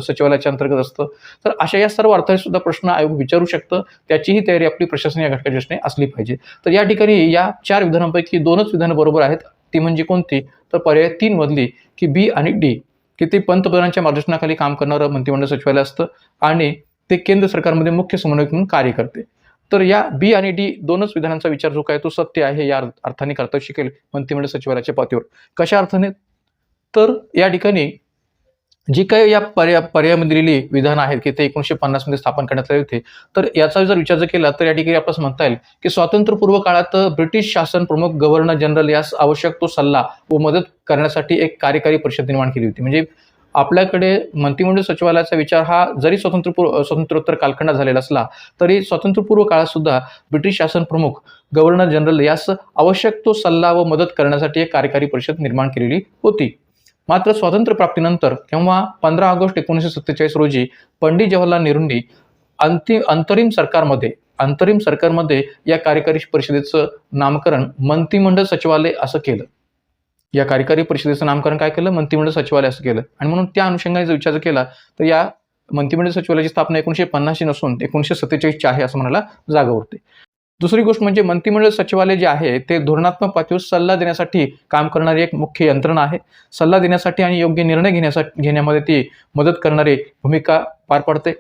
Speaker 1: सचिवालयाच्या अंतर्गत असतं. तर अशा या सर्व अर्थाने सुद्धा प्रश्न आयोग विचारू शकतं. त्याचीही तयारी आपली प्रशासन या घटकाच्या दृष्टीने असली पाहिजे. तर या ठिकाणी या 4 विधानांपैकी 2च विधानं बरोबर आहेत. ती म्हणजे कोणती तर पर्याय 3 मधली की B आणि D की ते पंतप्रधानांच्या मार्गदर्शनाखाली काम करणारं मंत्रिमंडळ सचिवालय असतं आणि ते केंद्र सरकारमध्ये मुख्य समन्वयक म्हणून कार्य करते. तर या B आणि D 2च विधानांचा विचार जो काय तो सत्य आहे या अर्थाने करता शिकेल मंत्रिमंडळ सचिवालयाच्या पातळीवर. कशा अर्थाने तर या ठिकाणी जी काही या पर्यायामध्ये दिलेली विधान आहेत की ते 1950 मध्ये स्थापन करण्यात आले होते. तर याचा जर विचार केला तर या ठिकाणी आपल्याला म्हणता येईल की स्वातंत्र्यपूर्व काळात ब्रिटिश शासन प्रमुख गव्हर्नर जनरल यास आवश्यक तो सल्ला व मदत करण्यासाठी एक कार्यकारी परिषद निर्माण केली होती. म्हणजे आपल्याकडे मंत्रिमंडळ सचिवालयाचा विचार हा जरी स्वातंत्र्योत्तर कालखंडात झालेला असला तरी स्वातंत्र्यपूर्व काळात सुद्धा ब्रिटिश शासन प्रमुख गव्हर्नर जनरल यास आवश्यक तो सल्ला व मदत करण्यासाठी एक कार्यकारी परिषद निर्माण केलेली होती. मात्र स्वातंत्र्यप्राप्तीनंतर किंवा 15 ऑगस्ट 1947 रोजी पंडित जवाहरलाल नेहरूंनी अंतरिम सरकारमध्ये या कार्यकारी परिषदेचं नामकरण मंत्रिमंडळ सचिवालय असं केलं. या कार्यकारी परिषदेचं नामकरण काय केलं मंत्रिमंडळ सचिवालय असं केलं. आणि म्हणून त्या अनुषंगाने जर विचार केला तर या मंत्रिमंडळ सचिवालयाची स्थापना 1950 नसून 1947 आहे असं म्हणायला जागा उरते. दुसरी गोष्ट म्हणजे मंत्रिमंडळ सचिवालय जे आहे ते धोरणात्मक पातळीवर सल्ला देण्यासाठी काम करणारी एक मुख्य यंत्रणा आहे. सल्ला देण्यासाठी आणि योग्य निर्णय घेण्यामध्ये ती मदत करणारी भूमिका पार पाडते.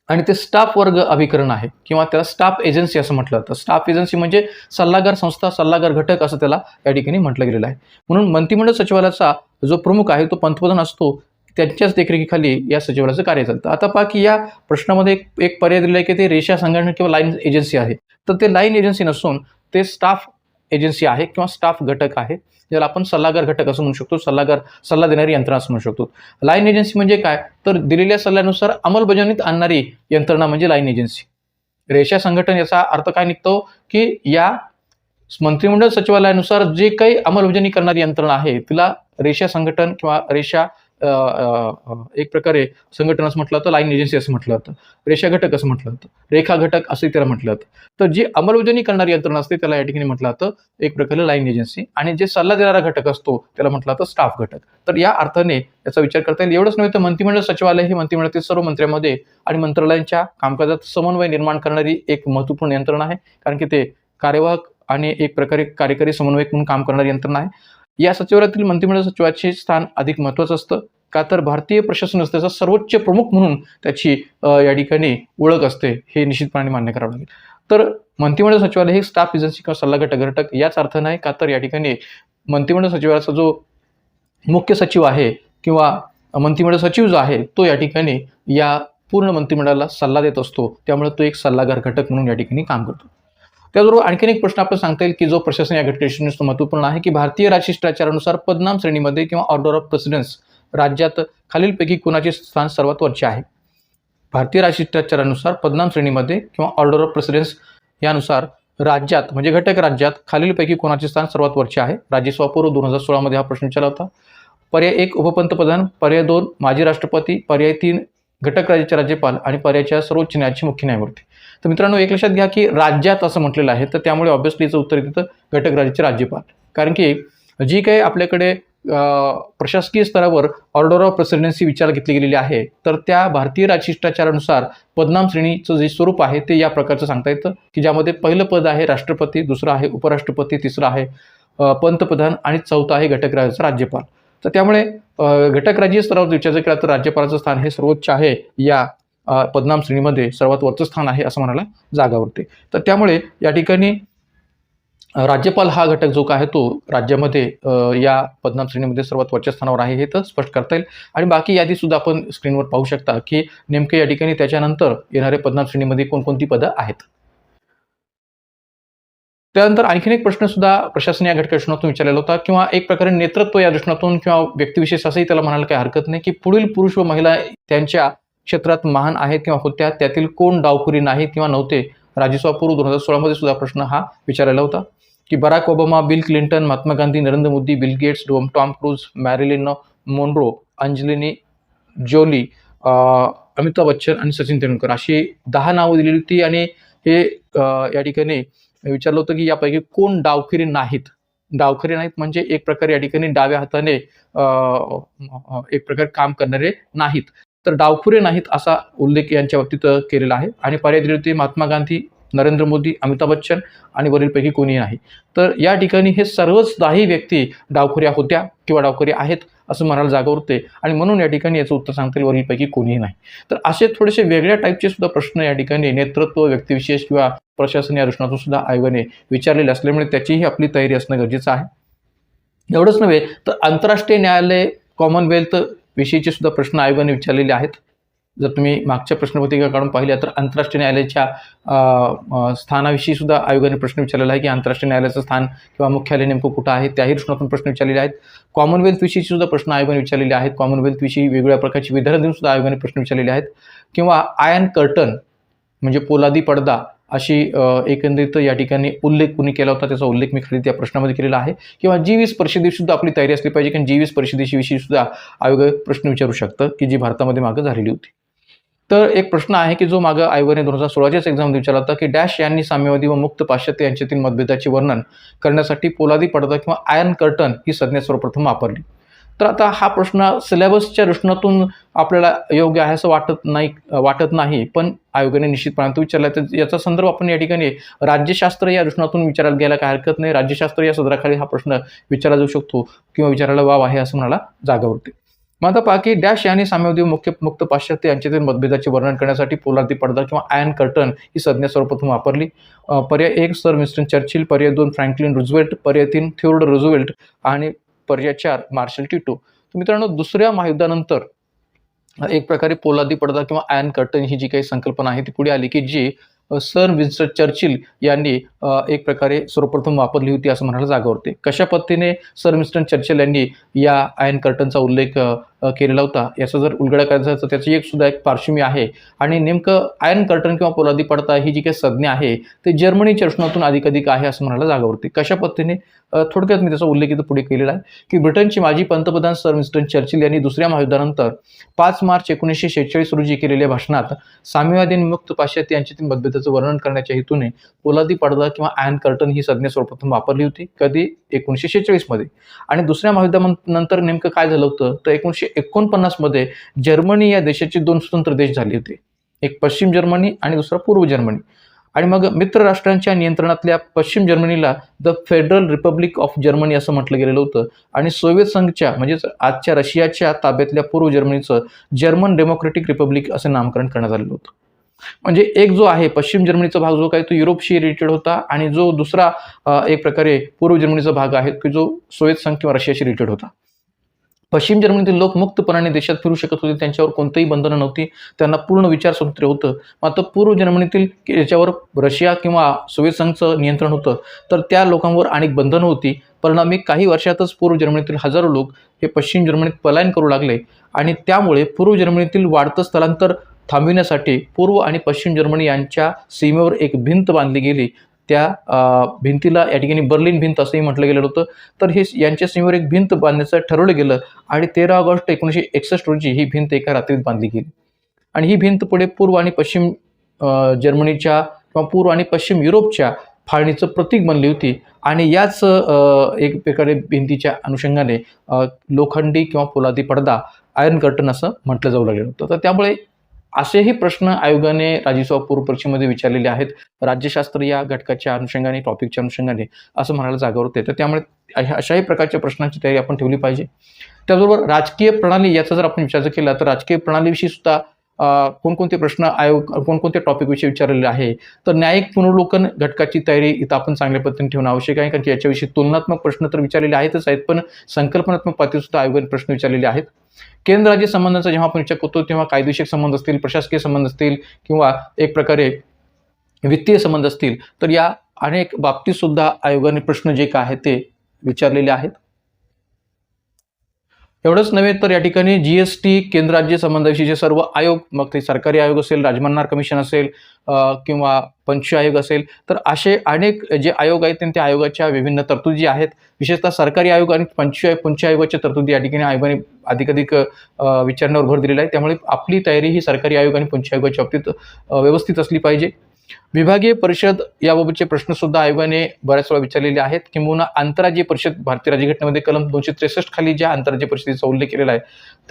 Speaker 1: आणि ते स्टाफ वर्ग अभिकरण आहे किंवा त्याला स्टाफ एजन्सी असं म्हटलं जातं. स्टाफ एजन्सी म्हणजे सल्लागार संस्था, सल्लागार घटक असं त्याला या ठिकाणी म्हटलं गेलेलं आहे. म्हणून मंत्रिमंडळ सचिवालयाचा जो प्रमुख आहे तो पंतप्रधान असतो. त्यांच्याच देखरेखीखाली या सचिवालयाचं कार्य चालतं. आता पहा की या प्रश्नामध्ये एक पर्याय दिला आहे की ते रेषा संघटना किंवा लाईन एजन्सी आहे. तर ते लाईन एजन्सी नसून ते स्टाफ एजन्सी आहे किंवा स्टाफ घटक आहे. ज्याला आपण सल्लागार घटक असं म्हणू शकतो, सल्ला देणारी यंत्रणा असं म्हणू शकतो. लाईन एजन्सी म्हणजे काय, तर दिलेल्या सल्ल्यानुसार अंमलबजावणीत आणणारी यंत्रणा म्हणजे लाईन एजन्सी. रेषा संघटन याचा अर्थ काय निघतो की या मंत्रिमंडळ सचिवालयानुसार जे काही अंमलबजावणी करणारी यंत्रणा आहे तिला रेषा संघटन किंवा रेषा एक प्रकारे संघटन असं म्हटलं जातं, लाईन एजन्सी असं म्हटलं जातं, रेषा घटक असं म्हटलं जातं, रेखा घटक असं त्याला म्हटलं जातं. तर जी अंमलबजावणी करणारी यंत्रणा असते त्याला या ठिकाणी म्हटलं जातं एक प्रकारे लाईन एजन्सी, आणि जे सल्ला देणारा घटक असतो त्याला म्हटलं जातं स्टाफ घटक. तर या अर्थाने याचा विचार करता येईल. एवढंच नव्हे तर मंत्रिमंडळ सचिवालय हे मंत्रिमंडळातील सर्व मंत्र्यांमध्ये आणि मंत्रालयांच्या कामकाजात समन्वय निर्माण करणारी एक महत्त्वपूर्ण यंत्रणा आहे, कारण की ते कार्यवाहक आणि एक प्रकारे कार्यकारी समन्वयक म्हणून काम करणारी यंत्रणा आहे. या सचिवालयातील मंत्रिमंडळ सचिवाचे स्थान अधिक महत्त्वाचं असतं, का तर भारतीय प्रशासन व्यवस्थेचा सर्वोच्च प्रमुख म्हणून त्याची या ठिकाणी ओळख असते, हे निश्चितपणे मान्य करावं लागेल. तर मंत्रिमंडळ सचिवालय हे स्टाफ एजन्सी किंवा सल्लागार घटक याच अर्थ नाही, का तर या ठिकाणी मंत्रिमंडळ सचिवालयाचा जो मुख्य सचिव आहे किंवा मंत्रिमंडळ सचिव जो आहे तो या ठिकाणी या पूर्ण मंत्रिमंडळाला सल्ला देत असतो, त्यामुळे तो एक सल्लागार घटक म्हणून या ठिकाणी काम करतो. त्याचबरोबर आणखीन एक प्रश्न आपल्याला सांगता येईल की जो प्रशासन या घटनेशी महत्त्वपूर्ण आहे की भारतीय राजशिष्टाचारानुसार पदनाम श्रेणीमध्ये किंवा ऑर्डर ऑफ प्रेसिडेन्स राज्यात खालीलपैकी कोणाचे स्थान सर्वात वरचे आहे. भारतीय राजशिष्टाचारानुसार पदनाम श्रेणीमध्ये किंवा ऑर्डर ऑफ प्रेसिडेन्स यानुसार राज्यात म्हणजे घटक राज्यात खालीलपैकी कोणाचे स्थान सर्वात वरचे आहे. राज्यसभा पूर्व 2016 मध्ये हा प्रश्न विचारला होता. पर्याय 1 उपपंतप्रधान, पर्याय 2 माजी राष्ट्रपती, पर्याय 3 घटक राज्याचे राज्यपाल आणि पर्यायाच्या सर्वोच्च न्यायालयाचे मुख्य न्यायमूर्ती. तर मित्रांनो एक लक्षात घ्या की राज्यात असं म्हटलेलं आहे, तर त्यामुळे ऑब्व्हियसलीचं उत्तर तिथं घटक राज्याचे राज्यपाल. कारण की जी काही आपल्याकडे प्रशासकीय स्तरावर ऑर्डर ऑफ प्रेसिडेन्सी विचारात घेतली गेलेली आहे, तर त्या भारतीय राजशिष्टाचारानुसार पदनाम श्रेणीचं जे स्वरूप आहे ते या प्रकारचं सांगता येतं की ज्यामध्ये पहिलं पद आहे राष्ट्रपती, दुसरं आहे उपराष्ट्रपती, तिसरं आहे पंतप्रधान आणि चौथं आहे घटक राज्याचा राज्यपाल. तर त्यामुळे घटक राज्यीय स्तरावर विचार केला तर राज्यपालाचं स्थान हे सर्वोच्च आहे, या पदनाम श्रेणीमध्ये सर्वात वरचं स्थान आहे असं म्हणायला जागा उरते. तर त्यामुळे या ठिकाणी राज्यपाल हा घटक जो काय आहे तो राज्यामध्ये या पदनाम श्रेणीमध्ये सर्वात वरच्या स्थानावर आहे हे तर स्पष्ट करता येईल. आणि बाकी यादी सुद्धा आपण स्क्रीनवर पाहू शकता की नेमके या ठिकाणी त्याच्यानंतर येणाऱ्या पदनाम श्रेणीमध्ये कोणकोणती पदं आहेत. त्यानंतर आणखीन एक प्रश्न सुद्धा प्रशासन या घटकातून विचारलेला होता किंवा एक प्रकारे नेतृत्व या दृष्टीकोनातून किंवा व्यक्तिविशेष असंही त्याला म्हणायला काही हरकत नाही की पुढील पुरुष व महिला त्यांच्या क्षेत्रात महान आहेत किंवा होत्या, त्यातील कोण डावखुरी नाहीत किंवा नव्हते. राज्यसभा पूर्व 2016 मध्ये सुद्धा प्रश्न हा विचारलेला होता की Barack Obama, Bill Clinton, Mahatma Gandhi, Narendra Modi, Bill Gates, Tom Cruise, Marilyn Monroe, Angelina Jolie, Amitabh Bachchan आणि सचिन तेंडुलकर अशी 10 नावं दिलेली होती. आणि हे या ठिकाणी विचारलं होतं की यापैकी कोण डावखुरी नाहीत. डावखुरी नाहीत म्हणजे एक प्रकारे या ठिकाणी डाव्या हाताने एक प्रकारे काम करणारे नाहीत. तर डावखुरे नाहीत असा उल्लेख यांच्या बाबतीत केलेला आहे. आणि पर्याय दिले होते महात्मा गांधी, नरेंद्र मोदी, अमिताभ बच्चन आणि वरीलपैकी कोणीही नाही. तर या ठिकाणी हे सर्वच 10 व्यक्ती डावखुऱ्या होत्या किंवा डावखुऱ्या आहेत असं म्हणायला जागा उरते, आणि म्हणून या ठिकाणी याचं उत्तर सांगता येईल वरीलपैकी कोणीही नाही. तर असे थोडेसे वेगळ्या टाईपचे सुद्धा प्रश्न या ठिकाणी नेतृत्व, व्यक्तिविशेष किंवा प्रशासन या दृष्टीकोनातून सुद्धा आयोगाने विचारलेले असल्यामुळे त्याचीही आपली तयारी असणं गरजेचं आहे. एवढंच नव्हे तर आंतरराष्ट्रीय न्यायालय, कॉमनवेल्थ विषयीचे सुद्धा प्रश्न आयोगाने विचारलेले आहेत. जर तुम्ही मागच्या प्रश्नपत्रिका काढून पाहिल्या तर आंतरराष्ट्रीय न्यायालयाच्या स्थानाविषयी सुद्धा आयोगाने प्रश्न विचारलेला आहे की आंतरराष्ट्रीय न्यायालयाचं स्थान किंवा मुख्यालय नेमकं कुठं आहे, त्याही दृष्टीकोनातून प्रश्न विचारलेले आहेत. कॉमनवेल्थ विषयीचे सुद्धा प्रश्न आयोगाने विचारलेले आहेत. कॉमनवेल्थ विषयी वेगवेगळ्या प्रकारची विधानं देऊन सुद्धा आयोगाने प्रश्न विचारलेले आहेत. किंवा आयर्न कर्टन म्हणजे पोलादी पडदा अशी एकंदरीत या ठिकाणी उल्लेख कुणी केला होता, त्याचा उल्लेख मी खाली त्या प्रश्नामध्ये केलेला आहे. किंवा G20 परिषदेची सुद्धा आपली तयारी असली पाहिजे, कारण G20 परिषदेविषयी सुद्धा आयोग प्रश्न विचारू शकतं की जी भारतामध्ये मागं झालेली होती. तर एक प्रश्न आहे की जो मागं आयोगाने 2016च्याच एक्झाममध्ये विचारला होता की डॅश यांनी साम्यवादी व मुक्त पाश्चात्य यांच्यातील मतभेदाचे वर्णन करण्यासाठी पोलादी पडदा किंवा आयर्न कर्टन ही संज्ञा सर्वप्रथम वापरली. तर आता हा प्रश्न सिलेबसच्या दृष्टीकोनातून आपल्याला योग्य आहे असं वाटत नाही, पण आयोगाने निश्चितपणे तो विचारला. तर याचा संदर्भ आपण या ठिकाणी राज्यशास्त्र या दृष्टीकोनातून विचारायला घ्यायला काही हरकत नाही. राज्यशास्त्र या सदराखाली हा प्रश्न विचारला जाऊ शकतो किंवा विचारायला वाव आहे असं म्हणायला जागा उरते. मग आता पहा की डॅश यांनी साम्यवादी व मुक्त पाश्चात्य यांच्यातील मतभेदाचे वर्णन करण्यासाठी पोलादी पडदा किंवा आयर्न कर्टन ही संज्ञा सर्वप्रथम वापरली. पर्याय 1 सर विन्स्टन चर्चिल, पर्याय 2 फ्रँकलिन रुझवेल्ट, पर्याय 3 थिओडोर रुझवेल्ट आणि पर्याय 4 मार्शल टिटो. तर मित्रांनो, दुसऱ्या महायुद्धानंतर एक प्रकारे पोलादी पडदा किंवा आयर्न कर्टन ही जी काही संकल्पना आहे ती पुढे आली, की जी सर विन्स्टन चर्चिल यांनी एक प्रकारे सर्वप्रथम वापरली होती असं म्हणायला जागा होते. कशा पद्धतीने सर विन्स्टन चर्चिल यांनी या आयर्न कर्टनचा उल्लेख केलेला होता, याचा जर उलगडा करायचा तर त्याची एक पार्श्वभूमी आहे. आणि नेमकं आयर्न कर्टन किंवा पोलादी पडदा ही जी काही संज्ञा आहे ते जर्मनीच्या उष्णातून अधिकाधिक आहे असं म्हणायला जागा होते. कशा पद्धतीने, थोडक्यात मी त्याचा उल्लेख इथं पुढे केलेला आहे, की ब्रिटनचे माजी पंतप्रधान सर विन्स्टन चर्चिल यांनी दुसऱ्या महायुद्धानंतर 5 मार्च 1946 रोजी केलेल्या भाषणात साम्यवादी आणि मुक्त पाश्चात्य यांच्यातील मतभेदाचं वर्णन करण्याच्या हेतूने पोलादी पडदा किंवा आयर्न कर्टन ही संज्ञा सर्वप्रथम वापरली होती. कधी? 1946 मध्ये. आणि दुसऱ्या महायुद्धानंतर नेमकं काय झालं होतं, तर 1949 मध्ये जर्मनी या देशाचे 2 स्वतंत्र देश झाले होते. एक पश्चिम जर्मनी आणि दुसरा पूर्व जर्मनी. आणि मग मित्र राष्ट्रांच्या नियंत्रणातल्या पश्चिम जर्मनीला the Federal Republic of Germany असं म्हटलं गेलेलं होतं. आणि सोव्हिएत संघच्या म्हणजेच आजच्या रशियाच्या ताब्यातल्या पूर्व जर्मनीचं जर्मन डेमोक्रेटिक रिपब्लिक असं नामकरण करण्यात आलेलं होतं. म्हणजे एक जो आहे पश्चिम जर्मनीचा भाग जो काही तो युरोपशी रिलेटेड होता, आणि जो दुसरा एक प्रकारे पूर्व जर्मनीचा भाग आहे की जो सोव्हिएत संघ किंवा रशियाशी रिलेटेड होता. पश्चिम जर्मनीतील लोक मुक्तपणाने देशात फिरू शकत होते, त्यांच्यावर कोणतीही बंधनं नव्हती, त्यांना पूर्ण विचार स्वातंत्र्य होतं. मात्र पूर्व जर्मनीतील ज्याच्यावर रशिया किंवा सोव्हिएत संघचं नियंत्रण होतं, तर त्या लोकांवर अनेक बंधनं होती. परिणामी काही वर्षातच पूर्व जर्मनीतील हजारो लोक हे पश्चिम जर्मनीत पलायन करू लागले. आणि त्यामुळे पूर्व जर्मनीतील वाढतं स्थलांतर थांबविण्यासाठी पूर्व आणि पश्चिम जर्मनी यांच्या सीमेवर एक भिंत बांधली गेली. त्या भिंतीला या ठिकाणी बर्लिन भिंत असंही म्हटलं गेलं होतं. तर हे यांच्या सीमेवर एक भिंत बांधण्याचं ठरवलं गेलं आणि 13 ऑगस्ट 1961 रोजी ही भिंत एका रात्रीत बांधली गेली. आणि ही भिंत पुढे पूर्व आणि पश्चिम जर्मनीच्या किंवा पूर्व आणि पश्चिम युरोपच्या फाळणीचं प्रतीक बनली होती. आणि याच एक प्रकारे भिंतीच्या अनुषंगाने लोखंडी किंवा पोलादी पडदा, आयर्न कर्टन असं म्हटलं जाऊ लागलं होतं. तर त्यामुळे असेही प्रश्न आयोगाने राज्यसभा पूर्व परीक्षेमध्ये विचारलेले आहेत, राज्यशास्त्र या घटकाच्या अनुषंगाने, टॉपिकच्या अनुषंगाने असं म्हणायला जागा होते. तर त्यामुळे अशाही प्रकारच्या प्रश्नांची तयारी आपण ठेवली पाहिजे. त्याचबरोबर राजकीय प्रणाली याचा जर आपण विचार केला तर राजकीय प्रणालीविषयी सुद्धा कोणकोणते प्रश्न कोणकोणत्या टॉपिकविषयी विचारलेले आहे. तर न्यायिक पुनर्वलोकन घटकाची तयारी इथं आपण चांगल्या पद्धतीने ठेवणं आवश्यक आहे, कारण की याच्याविषयी तुलनात्मक प्रश्न तर विचारलेले आहेतच आहेत, पण संकल्पनात्मक पातळीवर सुद्धा आयोगाने प्रश्न विचारलेले आहेत. केंद्र राज्य संबंधांचा जेव्हा आपण विचार करतो तेव्हा कायदेशीर संबंध असतील, प्रशासकीय संबंध असतील किंवा एक प्रकारे वित्तीय संबंध असतील, तर या अनेक बाबतीत सुद्धा आयोगाने प्रश्न जे काय आहेत ते विचारलेले आहेत. एवढंच नव्हे तर या ठिकाणी जीएसटी, केंद्र राज्य संबंधाविषयीचे सर्व आयोग, मग ते सरकारी आयोग असेल, राजमन्नार कमिशन असेल किंवा पंच आयोग असेल, तर असे अनेक जे आयोग आहेत त्या आयोगाच्या विभिन्न तरतुदी आहेत. विशेषतः सरकारी आयोग आणि पंच आयोगाच्या तरतुदी या ठिकाणी आयोगाने अधिकाधिक विचारण्यावर भर दिलेला आहे. त्यामुळे आपली तयारी ही सरकारी आयोग आणि पंच आयोगाच्या बाबतीत व्यवस्थित असली पाहिजे. विभागीय परिषद याबाबतचे प्रश्न सुद्धा आयोगाने बऱ्याच वेळा विचारलेले आहेत. किंबहुना आंतरराज्यीय परिषद, भारतीय राज्यघटनेमध्ये कलम 263 खाली ज्या आंतरराज्यीय परिषदेचा उल्लेख केलेला आहे,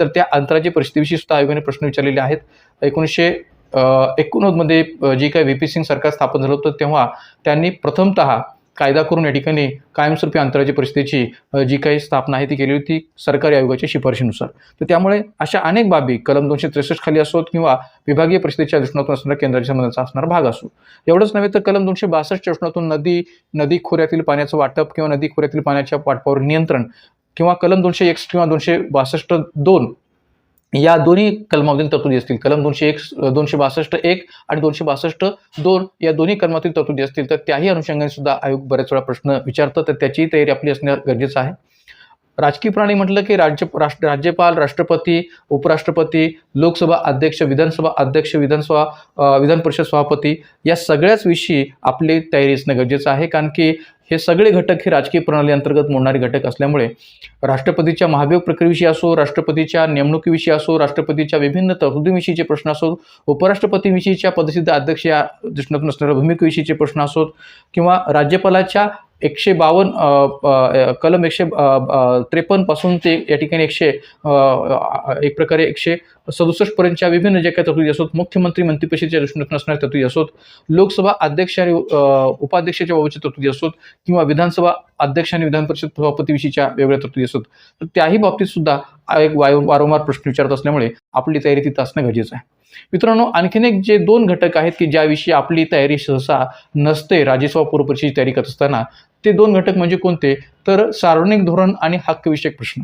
Speaker 1: तर त्या आंतरराज्यीय परिषदेविषयी सुद्धा आयोगाने प्रश्न विचारलेले आहेत. 1989 मध्ये जे काही व्ही.पी. सिंग सरकार स्थापन झालं होतं तेव्हा त्यांनी प्रथमतः कायदा करून या ठिकाणी कायमस्वरूपी आंतरराज्यीय परिषदेची जी काही स्थापना आहे ती केली होती सरकारी आयोगाच्या शिफारशीनुसार. तर त्यामुळे अशा अनेक बाबी कलम 263 खाली असोत किंवा विभागीय परिषदेच्या दृष्टिकोनातून असणारा केंद्राच्या संबंधाचा असणारा भाग असो. एवढंच नव्हे तर कलम 262 च्या दृष्टिकोनातून नदी खोऱ्यातील पाण्याचं वाटप किंवा नदी खोऱ्यातील पाण्याच्या वाटपावर नियंत्रण, किंवा कलम 201 किंवा 262 या दोन्ही कलमामधील तरतुदी असतील, कलम 262(1) आणि 262(2) या दोन्ही कलमातील तरतुदी असतील, तर त्याही अनुषंगाने सुद्धा आयोग बऱ्याच वेळा प्रश्न विचारतात. तर त्याचीही तयारी आपली असणे गरजेचं आहे. राजकीय प्रणाली म्हटलं की राज्यपाल, राष्ट्रपती, उपराष्ट्रपती, लोकसभा अध्यक्ष, विधानसभा अध्यक्ष, विधान परिषद सभापती या सगळ्याच विषयी आपली तयारी असणं गरजेचं आहे. कारण की हे सगळे घटक हे राजकीय प्रणाली अंतर्गत मोडणारे घटक असल्यामुळे राष्ट्रपतीच्या महाभियोग प्रक्रियेविषयी असो, राष्ट्रपतीच्या नेमणुकीविषयी असो, राष्ट्रपतीच्या विभिन्न तरतुदीविषयीचे प्रश्न असो, उपराष्ट्रपतीविषयीच्या पदसिद्ध अध्यक्ष या दृष्टीकोनातून असणाऱ्या भूमिकेविषयीचे प्रश्न असोत, किंवा राज्यपालाच्या 152 कलम 153 पासून ते या ठिकाणी एक प्रकारे 167 पर्यंतच्या विभिन्न जे काही तरतुदी असोत, मुख्यमंत्री मंत्रिपरिषदेच्या दृष्टीकोनातून असणाऱ्या तरतुदी असोत, लोकसभा अध्यक्ष आणि उपाध्यक्षाच्या बाबतच्या तरतुदी असोत, किंवा विधानसभा अध्यक्ष आणि विधान परिषद सभापतीविषयीच्या वेगळ्या तरतुदी असोत, तर त्याही बाबतीत सुद्धा एक वारंवार प्रश्न विचारत असल्यामुळे आपली तयारी तिथं असणं गरजेचं आहे. मित्रांनो, आणखीन एक जे 2 घटक आहेत की ज्याविषयी आपली तयारी सहसा नसते राज्यसेवा पूर्व परीक्षेची तयारी करत असताना, ते 2 घटक म्हणजे कोणते? तर सार्वजनिक धोरण आणि हक्कविषयक प्रश्न.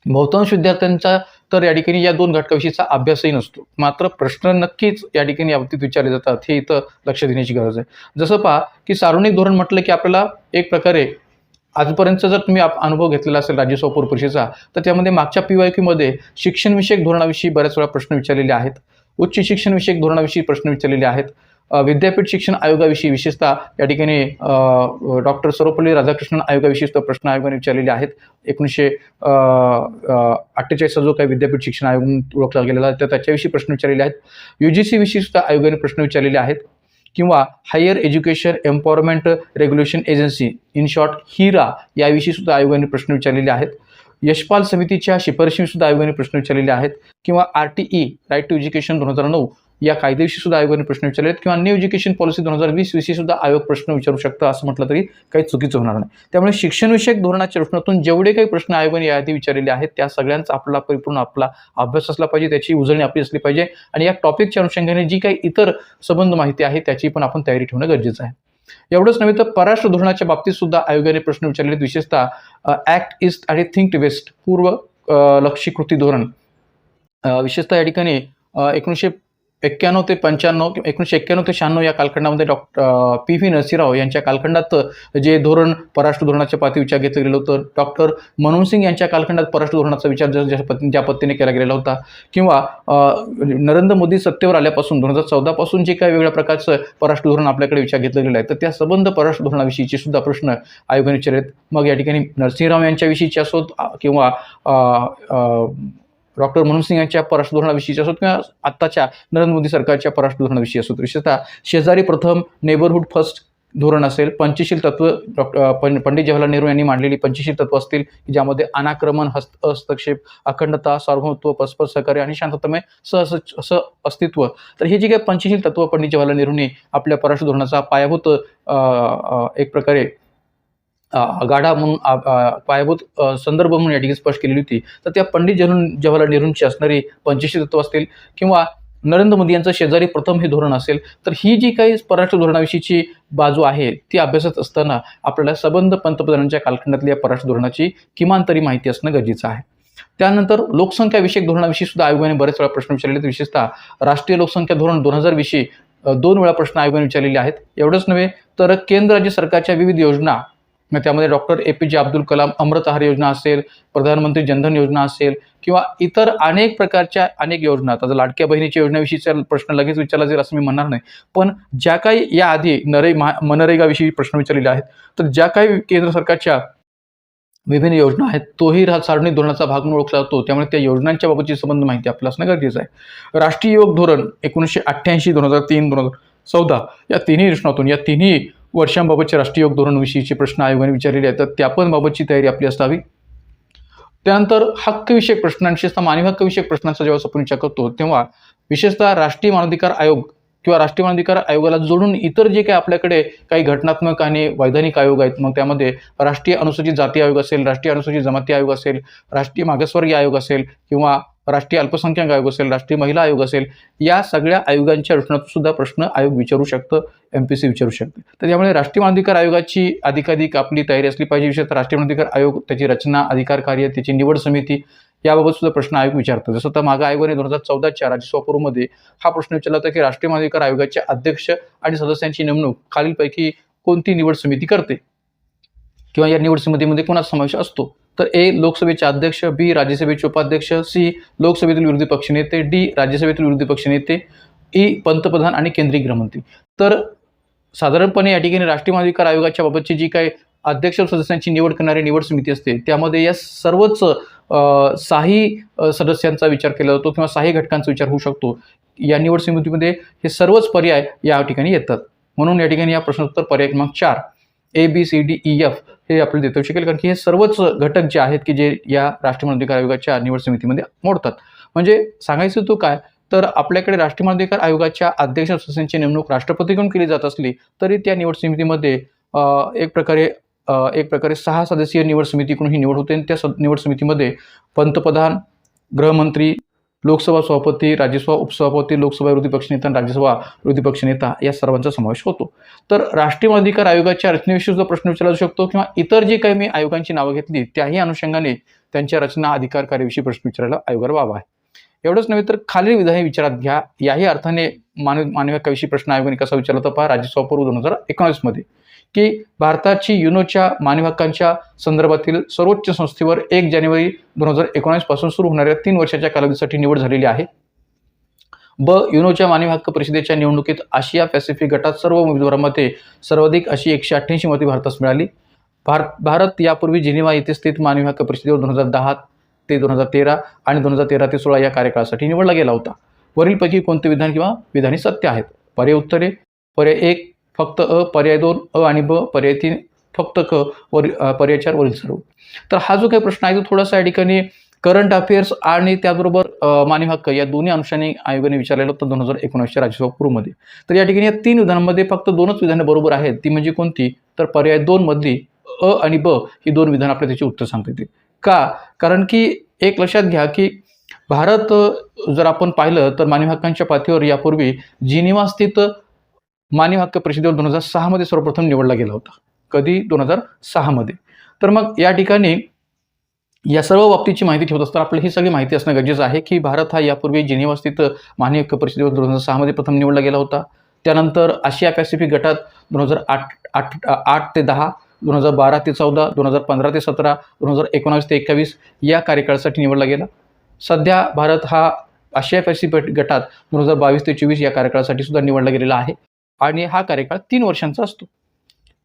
Speaker 1: बहुतांश विद्यार्थ्यांचा तर या ठिकाणी या 2 घटकाविषयीचा अभ्यासही नसतो. मात्र प्रश्न नक्कीच या ठिकाणी याबाबतीत विचारले जातात, हे इथं लक्ष देण्याची गरज आहे. जसं पहा की सार्वजनिक धोरण म्हटलं की आपल्याला एक प्रकारे आजपर्यंतचा जर तुम्ही अनुभव घेतलेला असेल राज्यसेवा पूर्व परीक्षेचा, तर त्यामध्ये मागच्या PYQमध्ये शिक्षणविषयक धोरणाविषयी बऱ्याच वेळा प्रश्न विचारलेले आहेत. उच्च शिक्षणविषयक धोरणाविषयी प्रश्न विचारलेले आहेत. विद्यापीठ शिक्षण आयोगाविषयी विशेषतः या ठिकाणी डॉक्टर सर्वपल्ली राधाकृष्णन आयोगाविषयी प्रश्न आयोगाने विचारलेले आहेत. 1948चा जो काही विद्यापीठ शिक्षण आयोग म्हणून ओळखला गेलेला आहे, तर त्याच्याविषयी प्रश्न विचारलेले आहेत. UGC विषयी सुद्धा आयोगाने प्रश्न विचारलेले आहेत. किंवा higher education empowerment regulation agency, in short HERA, याविषयी सुद्धा आयोगाने प्रश्न विचारलेले आहेत. यशपाल समितीच्या शिफारशी सुद्धा आयोगाने प्रश्न विचारलेले आहेत. किंवा RTE, राईट टू एज्युकेशन 2009, या कायद्याविषयी सुद्धा आयोगाने प्रश्न विचारले आहेत. किंवा न्यू एज्युकेशन पॉलिसी 2020 विषयी सुद्धा आयोग प्रश्न विचारू शकतं, असं म्हटलं तरी काही चुकीचं होणार नाही. त्यामुळे शिक्षणविषयक धोरणाच्या दृष्टीतून जेवढे काही प्रश्न आयोगाने याआधी विचारलेले आहेत, त्या सगळ्यांचा आपला परिपूर्ण अभ्यास असला पाहिजे, त्याची उजळणी आपली असली पाहिजे आणि या टॉपिकच्या अनुषंगाने जी काही इतर संबंध माहिती आहे त्याची पण आपण तयारी ठेवणं गरजेचं आहे. एवढंच नव्हे तर परराष्ट्र धोरणाच्या बाबतीत सुद्धा आयोगाने प्रश्न विचारले आहेत. विशेषतः ॲक्ट ईस्ट आणि थिंक वेस्ट, पूर्व लक्षी कृती धोरण, विशेषतः या ठिकाणी 1991 ते 95 किंवा 1991 ते 96 या कालखंडामध्ये PV नरसिंहराव यांच्या कालखंडात जे धोरण परराष्ट्र धोरणाच्या पाती विचार घेतलं गेलं होतं. डॉक्टर मनमोहन सिंग यांच्या कालखंडात परराष्ट्र धोरणाचा विचार ज्या पद्धतीने केला गेलेला होता. किंवा नरेंद्र मोदी सत्तेवर आल्यापासून 2014 पासून जे काही वेगळ्या प्रकारचं परराष्ट्र धोरण आपल्याकडे विचार घेतलं गेलं आहे, तर त्या संबंध परराष्ट्र धोरणाविषयीचे सुद्धा प्रश्न आयोगाने विचारलेत. मग या ठिकाणी नरसिंहराव यांच्याविषयीचे असोत किंवा डॉक्टर मनमोहन सिंग यांच्या परराष्ट्र धोरणाविषयीचे असोत किंवा आत्ताच्या नरेंद्र मोदी सरकारच्या परराष्ट्र धोरणाविषयी असोत. विशेषतः शेजारी प्रथम, नेबरहुड फर्स्ट धोरण असेल, पंचशील तत्व, पंडित जवाहरलाल नेहरू यांनी मांडलेली पंचशील तत्व असतील, ज्यामध्ये अनाक्रमण, हस्तक्षेप, अखंडता, सार्वभौमत्व, परस्पर सहकार्य आणि शांततामय अस्तित्व. तर हे जे काही पंचशील तत्व पंडित जवाहरलाल नेहरूंनी आपल्या परराष्ट्र धोरणाचा पायाभूत एक प्रकारे गाढा म्हणून पायाभूत संदर्भ म्हणून या ठिकाणी स्पष्ट केलेली होती. तर त्या पंडित जवाहरलाल नेहरूंची असणारी पंचशील तत्व असतील किंवा नरेंद्र मोदी यांचं शेजारी प्रथम हे धोरण असेल, तर ही जी काही परराष्ट्र धोरणाविषयीची बाजू आहे ती अभ्यासत असताना आपल्याला संबंध पंतप्रधानांच्या कालखंडातल्या परराष्ट्र धोरणाची किमान तरी माहिती असणं गरजेचं आहे. त्यानंतर लोकसंख्या विषयक धोरणाविषयी सुद्धा आयोगाने बरेच वेळा प्रश्न विचारले. विशेषतः राष्ट्रीय लोकसंख्या धोरण 2000 विषयी 2 वेळा प्रश्न आयोगाने विचारलेले आहेत. एवढंच नव्हे तर केंद्र राज्य सरकारच्या विविध योजना, त्यामध्ये डॉक्टर APJ अब्दुल कलाम अमृत आहार योजना असेल, प्रधानमंत्री जनधन योजना असेल किंवा इतर अनेक प्रकारच्या अनेक योजना. आता लाडक्या बहिणीच्या योजनेविषयीचा प्रश्न लगेच विचारला जाईल असं मी म्हणणार नाही, पण ज्या काही याआधी मनरेगाविषयी प्रश्न विचारलेले आहेत, तर ज्या काही केंद्र सरकारच्या विभिन्न योजना आहेत, तोही सार्वजनिक धोरणाचा भाग म्हणून ओळखला जातो. त्यामुळे त्या योजनांच्या बाबतची संबंध माहिती आपल्याला असणं गरजेचं आहे. राष्ट्रीय युवक धोरण 1988, 2003, 2014 या तिन्ही दृष्टीतून या तिन्ही वर्षांबाबतच्या राष्ट्रीय योग धोरणविषयीचे प्रश्न आयोगाने विचारलेले आहेत, तर त्या पण बाबतची तयारी आपली असावी. त्यानंतर हक्कविषयक प्रश्न, विशेषतः मानवी हक्कविषयक प्रश्नांचा जेव्हा आपण विचार करतो, तेव्हा विशेषतः राष्ट्रीय मानवाधिकार आयोग किंवा राष्ट्रीय मानवाधिकार आयोगाला जोडून इतर जे काही आपल्याकडे काही घटनात्मक आणि वैधानिक आयोग आहेत, मग त्यामध्ये राष्ट्रीय अनुसूचित जाती आयोग असेल, राष्ट्रीय अनुसूचित जमाती आयोग असेल, राष्ट्रीय मागासवर्गीय आयोग असेल किंवा राष्ट्रीय अल्पसंख्याक आयोग असेल, राष्ट्रीय महिला आयोग असेल, या सगळ्या आयोगांच्या दृष्टीतून सुद्धा प्रश्न आयोग विचारू शकतं, MPSC विचारू शकते. तर त्यामुळे राष्ट्रीय मानवाधिकार आयोगाची अधिकाधिक आपली तयारी असली पाहिजे. विशेषतः राष्ट्रीय मानवाधिकार आयोग, त्याची रचना, अधिकार कार्य, त्याची निवड समिती, याबाबत सुद्धा प्रश्न आयोग विचारतो. जसं तर मागे आयोगाने 2014च्या राज्यसेवा पूर्वमध्ये हा प्रश्न विचारला होता की राष्ट्रीय मानवाधिकार आयोगाचे अध्यक्ष आणि सदस्यांची नेमणूक खालीलपैकी कोणती निवड समिती करते किंवा या निवड समितीमध्ये कोणाचा समावेश असतो? तर A, लोकसभेचे अध्यक्ष, B, राज्यसभेचे उपाध्यक्ष, C, लोकसभेतील विरोधी पक्षनेते, D, राज्यसभेतील विरोधी पक्षनेते, E, पंतप्रधान आणि केंद्रीय गृहमंत्री. तर साधारणपणे या ठिकाणी राष्ट्रीय मानवाधिकार आयोगाच्या बाबतची जी काही अध्यक्ष सदस्यांची निवड करणारी निवड समिती असते, त्यामध्ये या सर्वच 6 सदस्यांचा विचार केला जातो किंवा 6 घटकांचा विचार होऊ शकतो. या निवड समितीमध्ये हे सर्वच पर्याय या ठिकाणी येतात. म्हणून या ठिकाणी या प्रश्नोत्तर पर्याय क्रमांक 4 A, B, C, D, E, F हे आपल्याला देता शकेल, कारण की हे सर्वच घटक जे आहेत की जे या राष्ट्रीय मानवाधिकार आयोगाच्या निवड समितीमध्ये मोडतात. म्हणजे सांगायचं तो काय, तर आपल्याकडे राष्ट्रीय मानवाधिकार आयोगाच्या अध्यक्ष सदस्यांची नेमणूक राष्ट्रपतीकडून केली जात असली तरी त्या निवड समितीमध्ये एक प्रकारे एक प्रकारे 6 सदस्यीय निवड समितीकडून ही निवड होते आणि त्या निवड समितीमध्ये पंतप्रधान, गृहमंत्री, लोकसभा सभापती, राज्यसभा उपसभापती, लोकसभा विरोधी पक्षनेता आणि राज्यसभा विरोधी पक्षनेता या सर्वांचा समावेश होतो. तर राष्ट्रीय मानवाधिकार आयोगाच्या रचनेविषयी सुद्धा प्रश्न विचारला जाऊ शकतो किंवा इतर जे काही मी आयोगांची नावं घेतली त्याही अनुषंगाने त्यांच्या रचना, अधिकार, कार्याविषयी प्रश्न विचारायला आयोगाला वाव आहे. एवढंच नव्हे तर खालील विधाने विचारात घ्या. याही अर्थाने मानवी हक्काविषयी प्रश्न आयोगाने कसा विचारला तर पहा. राज्यसभा पूर्व 2019 मध्ये की भारताची युनोच्या मानवी हक्कांच्या संदर्भातील सर्वोच्च संस्थेवर 1 जानेवारी 2019 पासून सुरू होणाऱ्या 3 वर्षाच्या कालावधीसाठी निवड झालेली आहे. ब. युनोच्या मानवी हक्क परिषदेच्या निवडणुकीत आशिया पॅसिफिक गटात सर्व उमेदवारांमध्ये सर्वाधिक अशी 188 मते भारतास मिळाली. भारत यापूर्वी जिनिव्हा येथे स्थित मानवी हक्क परिषदेवर 2010 ते 2013 आणि 2013 ते 16 या कार्यकाळासाठी निवडला गेला होता. वरीलपैकी कोणते विधान किंवा विधाने सत्य आहेत? पर्याय उत्तरे: पर्याय 1 फक्त अ, पर्याय 2 अ आणि ब, पर्याय 3 फक्त क, पर्याय 4 वरील सर्व. तर हा जो काही प्रश्न आहे तो थोडासा या ठिकाणी करंट अफेअर्स आणि त्याचबरोबर मानवी हक्क या दोन्ही अंशाने आयोगाने विचारलेलं होतं 2019च्या राज्यसभा पूर्वमध्ये. तर या ठिकाणी या 3 विधानांमध्ये फक्त 2च विधाने बरोबर आहेत. ती म्हणजे कोणती? तर पर्याय 2 मधली अ आणि ब ही 2 विधानं आपल्याला त्याची उत्तर सांगता येतील. का? कारण की एक लक्षात घ्या की भारत जर आपण पाहिलं तर मानवी हक्कांच्या पातळीवर यापूर्वी जिनिव्हा स्थित मानवी हक्क परिषदेवर 2006 मध्ये सर्वप्रथम निवडला गेला होता. कधी? 2006 मध्ये. तर मग या ठिकाणी या सर्व बाबतीची माहिती ठेवत असताना आपल्याला ही सगळी माहिती असणं गरजेचं आहे की भारत हा यापूर्वी जिनिव्हा स्थित मानवी हक्क परिषदेवर 2006 मध्ये प्रथम निवडला गेला होता. त्यानंतर आशिया पॅसिफिक गटात 2008 ते 10, 2012 ते 14, 2015 ते 17, 2019 ते 21 या कार्यकाळासाठी निवडला गेला. सध्या भारत हा आशिया पॅसिफिक गटात 2022 ते 24 या कार्यकाळासाठी सुद्धा निवडला गेलेला आहे आणि हा कार्यकाळ 3 वर्षांचा असतो.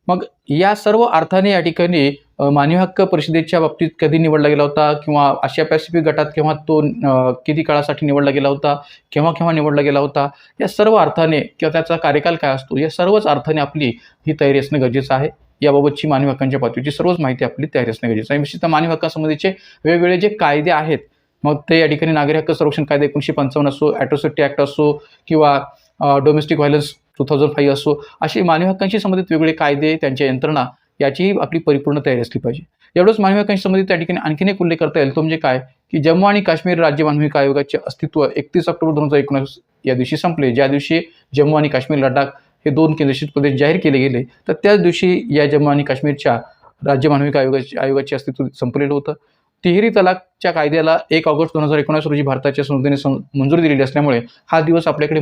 Speaker 1: मग या सर्व अर्थाने या ठिकाणी मानवी हक्क परिषदेच्या बाबतीत कधी निवडला गेला होता किंवा आशिया पॅसिफिक गटात केव्हा तो किती काळासाठी निवडला गेला होता, केव्हा निवडला गेला होता, या सर्व अर्थाने किंवा त्याचा कार्यकाल काय असतो या सर्वच अर्थाने आपली ही तयारी असणं गरजेचं आहे. याबाबतची मानवी हक्कांच्या पातळीची सर्वच माहिती आपली तयारी असणं गरजेचं आहे. विशेषतः मानवी हक्कांसंबंधीचे वेगवेगळे जे कायदे आहेत, मग ते या ठिकाणी नागरिक हक्क संरक्षण कायदा 1955 असो, ॲट्रॉसिटी ॲक्ट असो किंवा डोमेस्टिक व्हायलन्स 2005 असो, असे मानवी हक्कांशी संबंधित वेगवेगळे कायदे, त्यांच्या यंत्रणा याचीही आपली परिपूर्ण तयारी असली पाहिजे. एवढंच मानवी हक्कांशी संबंधित त्या ठिकाणी आणखीन एक उल्लेख करता येईल तो म्हणजे काय की जम्मू आणि काश्मीर राज्य मानवी हक्क आयोगाचे अस्तित्व 31 ऑक्टोबर 2019 या दिवशी संपले. ज्या दिवशी जम्मू आणि काश्मीर, लडाख हे 2 केंद्रशासित प्रदेश जाहीर केले गेले, तर त्याच दिवशी या जम्मू आणि काश्मीरच्या राज्य मानवी हक्क आयोगाचे अस्तित्व संपलेलं होतं. तिहेरी तलाकच्या कायद्याला 1 ऑगस्ट 2019 रोजी भारताच्या संसदेने मंजुरी दिलेली असल्यामुळे हा दिवस आपल्याकडे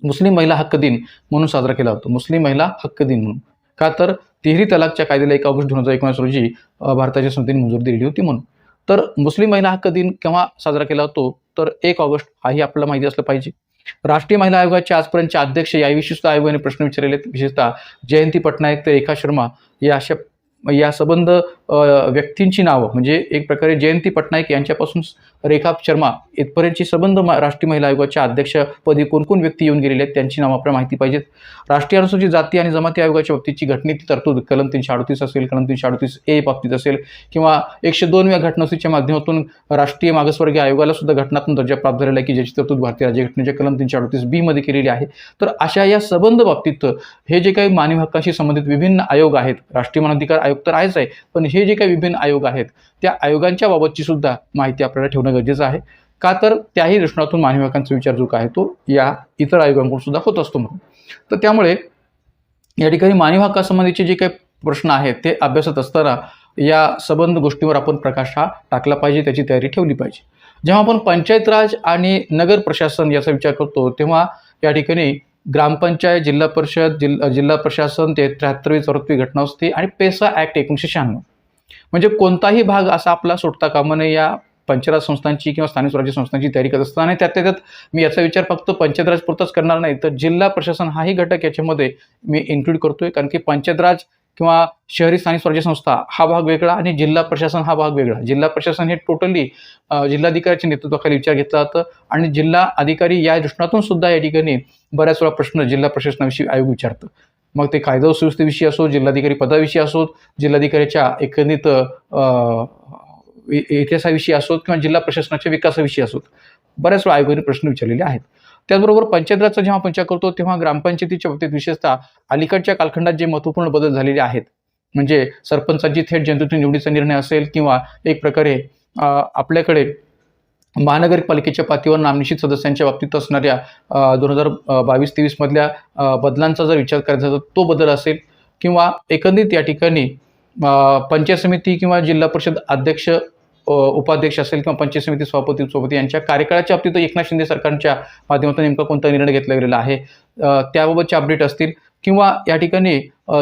Speaker 1: मुस्लिम महिला हक्क दिन म्हणून साजरा केला होता. मुस्लिम महिला हक्क दिन म्हणून. का? तर तिहेरी तलाकच्या कायद्याला 1 ऑगस्ट 2019 रोजी भारताच्या संसदेने मंजुरी दिलेली होती म्हणून. तर मुस्लिम महिला हक्क दिन केव्हा साजरा केला जातो? तर 1 ऑगस्ट हाही आपल्याला माहिती असलं पाहिजे. राष्ट्रीय महिला आयोगाचे आजपर्यंतचे अध्यक्ष याविषयी सुद्धा आयोगाने प्रश्न विचारलेले आहेत. विशेषतः जयंती पटनायक ते रेखा शर्मा या संबंध व्यक्तींची नावं म्हणजे एक प्रकारे जयंती पटनायक यांच्यापासून रेखा शर्मा इथपर्यंतची संबंध राष्ट्रीय महिला आयोगाच्या अध्यक्षपदी कोण व्यक्ती येऊन गेलेले आहेत त्यांची नावं आपल्याला माहिती पाहिजेत. राष्ट्रीय अनुसूचित जाती आणि जमाती आयोगाच्या बाबतीतची घटनेची तरतूद कलम 338 असेल, कलम 338A बाबतीत असेल किंवा 102व्या घटनासूचीच्या माध्यमातून राष्ट्रीय मागासवर्गीय आयोगाला सुद्धा घटनात्मक दर्जा प्राप्त झालेला आहे की ज्याची तरतूद भारतीय राज्यघटनेच्या कलम 338B मध्ये केलेली आहे. तर अशा या संबंध बाबतीत हे जे काही मानवी हक्कांशी संबंधित विभिन्न आयोग आहेत, राष्ट्रीय मानवाधिकार आयोग तर आहेच आहे, पण हे जे काही विभिन्न आयोग आहेत त्या आयोगांच्या बाबतची सुद्धा माहिती आपल्याला ठेवणं गरजेचं आहे. का? तर त्याही दृष्टिकोनातून मानवी हक्कांचा विचार जो आहे तो या इतर आयोगांकडून सुद्धा होत असतो म्हणून. तर त्यामुळे या ठिकाणी मानवी हक्कासंबंधीचे जे काही प्रश्न आहेत ते अभ्यासत असताना या संबंध गोष्टींवर आपण प्रकाश हा टाकला पाहिजे, त्याची तयारी ठेवली पाहिजे. जेव्हा आपण पंचायत राज आणि नगर प्रशासन याचा विचार करतो तेव्हा या ठिकाणी ग्रामपंचायत, जिल्हा परिषद, जिल्हा प्रशासन, 73वी 74वी घटना असते आणि पेसा ॲक्ट 1996 म्हणजे कोणताही भाग असा आपला सोडता कामा नये या पंचायत संस्थांची किंवा स्थानिक स्वराज्य संस्थांची तयारी करत असताना. आणि त्यात मी याचा विचार फक्त पंचायत राज पुरताच करणार नाही तर जिल्हा प्रशासन हाही घटक याच्यामध्ये मी इन्क्लूड करतोय. कारण की पंचायत राज किंवा शहरी स्थानिक स्वराज्य संस्था हा भाग वेगळा आणि जिल्हा प्रशासन हा भाग वेगळा. जिल्हा प्रशासन हे टोटली जिल्हाधिकाऱ्याच्या नेतृत्वाखाली विचार घेतला जातं आणि जिल्हा अधिकारी या दृष्टिकोनातून सुद्धा या ठिकाणी बऱ्याच वेळा प्रश्न जिल्हा प्रशासनाविषयी आयोग विचारतं. मग ते कायदा व सुव्यवस्थेविषयी असो, जिल्हाधिकारी पदाविषयी असोत, जिल्हाधिकाऱ्याच्या एकंदरीत इतिहासाविषयी असोत किंवा जिल्हा प्रशासनाच्या विकासाविषयी असोत, बऱ्याच वेळा आयोगाने प्रश्न विचारलेले आहेत. त्याचबरोबर पंचायत राजचा जेव्हा आपण विचार करतो तेव्हा ग्रामपंचायतीच्या बाबतीत विशेषतः अलीकडच्या कालखंडात जे महत्त्वपूर्ण बदल झालेले आहेत, म्हणजे सरपंचांची थेट जनतेतून निवडीचा निर्णय असेल किंवा एक प्रकारे आपल्याकडे महानगरपालिकेच्या पातळीवर नामनिश्चित सदस्यांच्या बाबतीत असणाऱ्या 2022-23 मधल्या बदलांचा जर विचार करायचा तर तो बदल असेल, किंवा एकंदरीत या ठिकाणी पंचायत समिती किंवा जिल्हा परिषद अध्यक्ष उपाध्यक्ष असेल किंवा पंचायत समिती सभापती यांच्या कार्यकाळाच्या बाबतीत एकनाथ शिंदे सरकारच्या माध्यमातून नेमका कोणता निर्णय घेतला गेलेला आहे, त्याबाबतचे अपडेट असतील, किंवा या ठिकाणी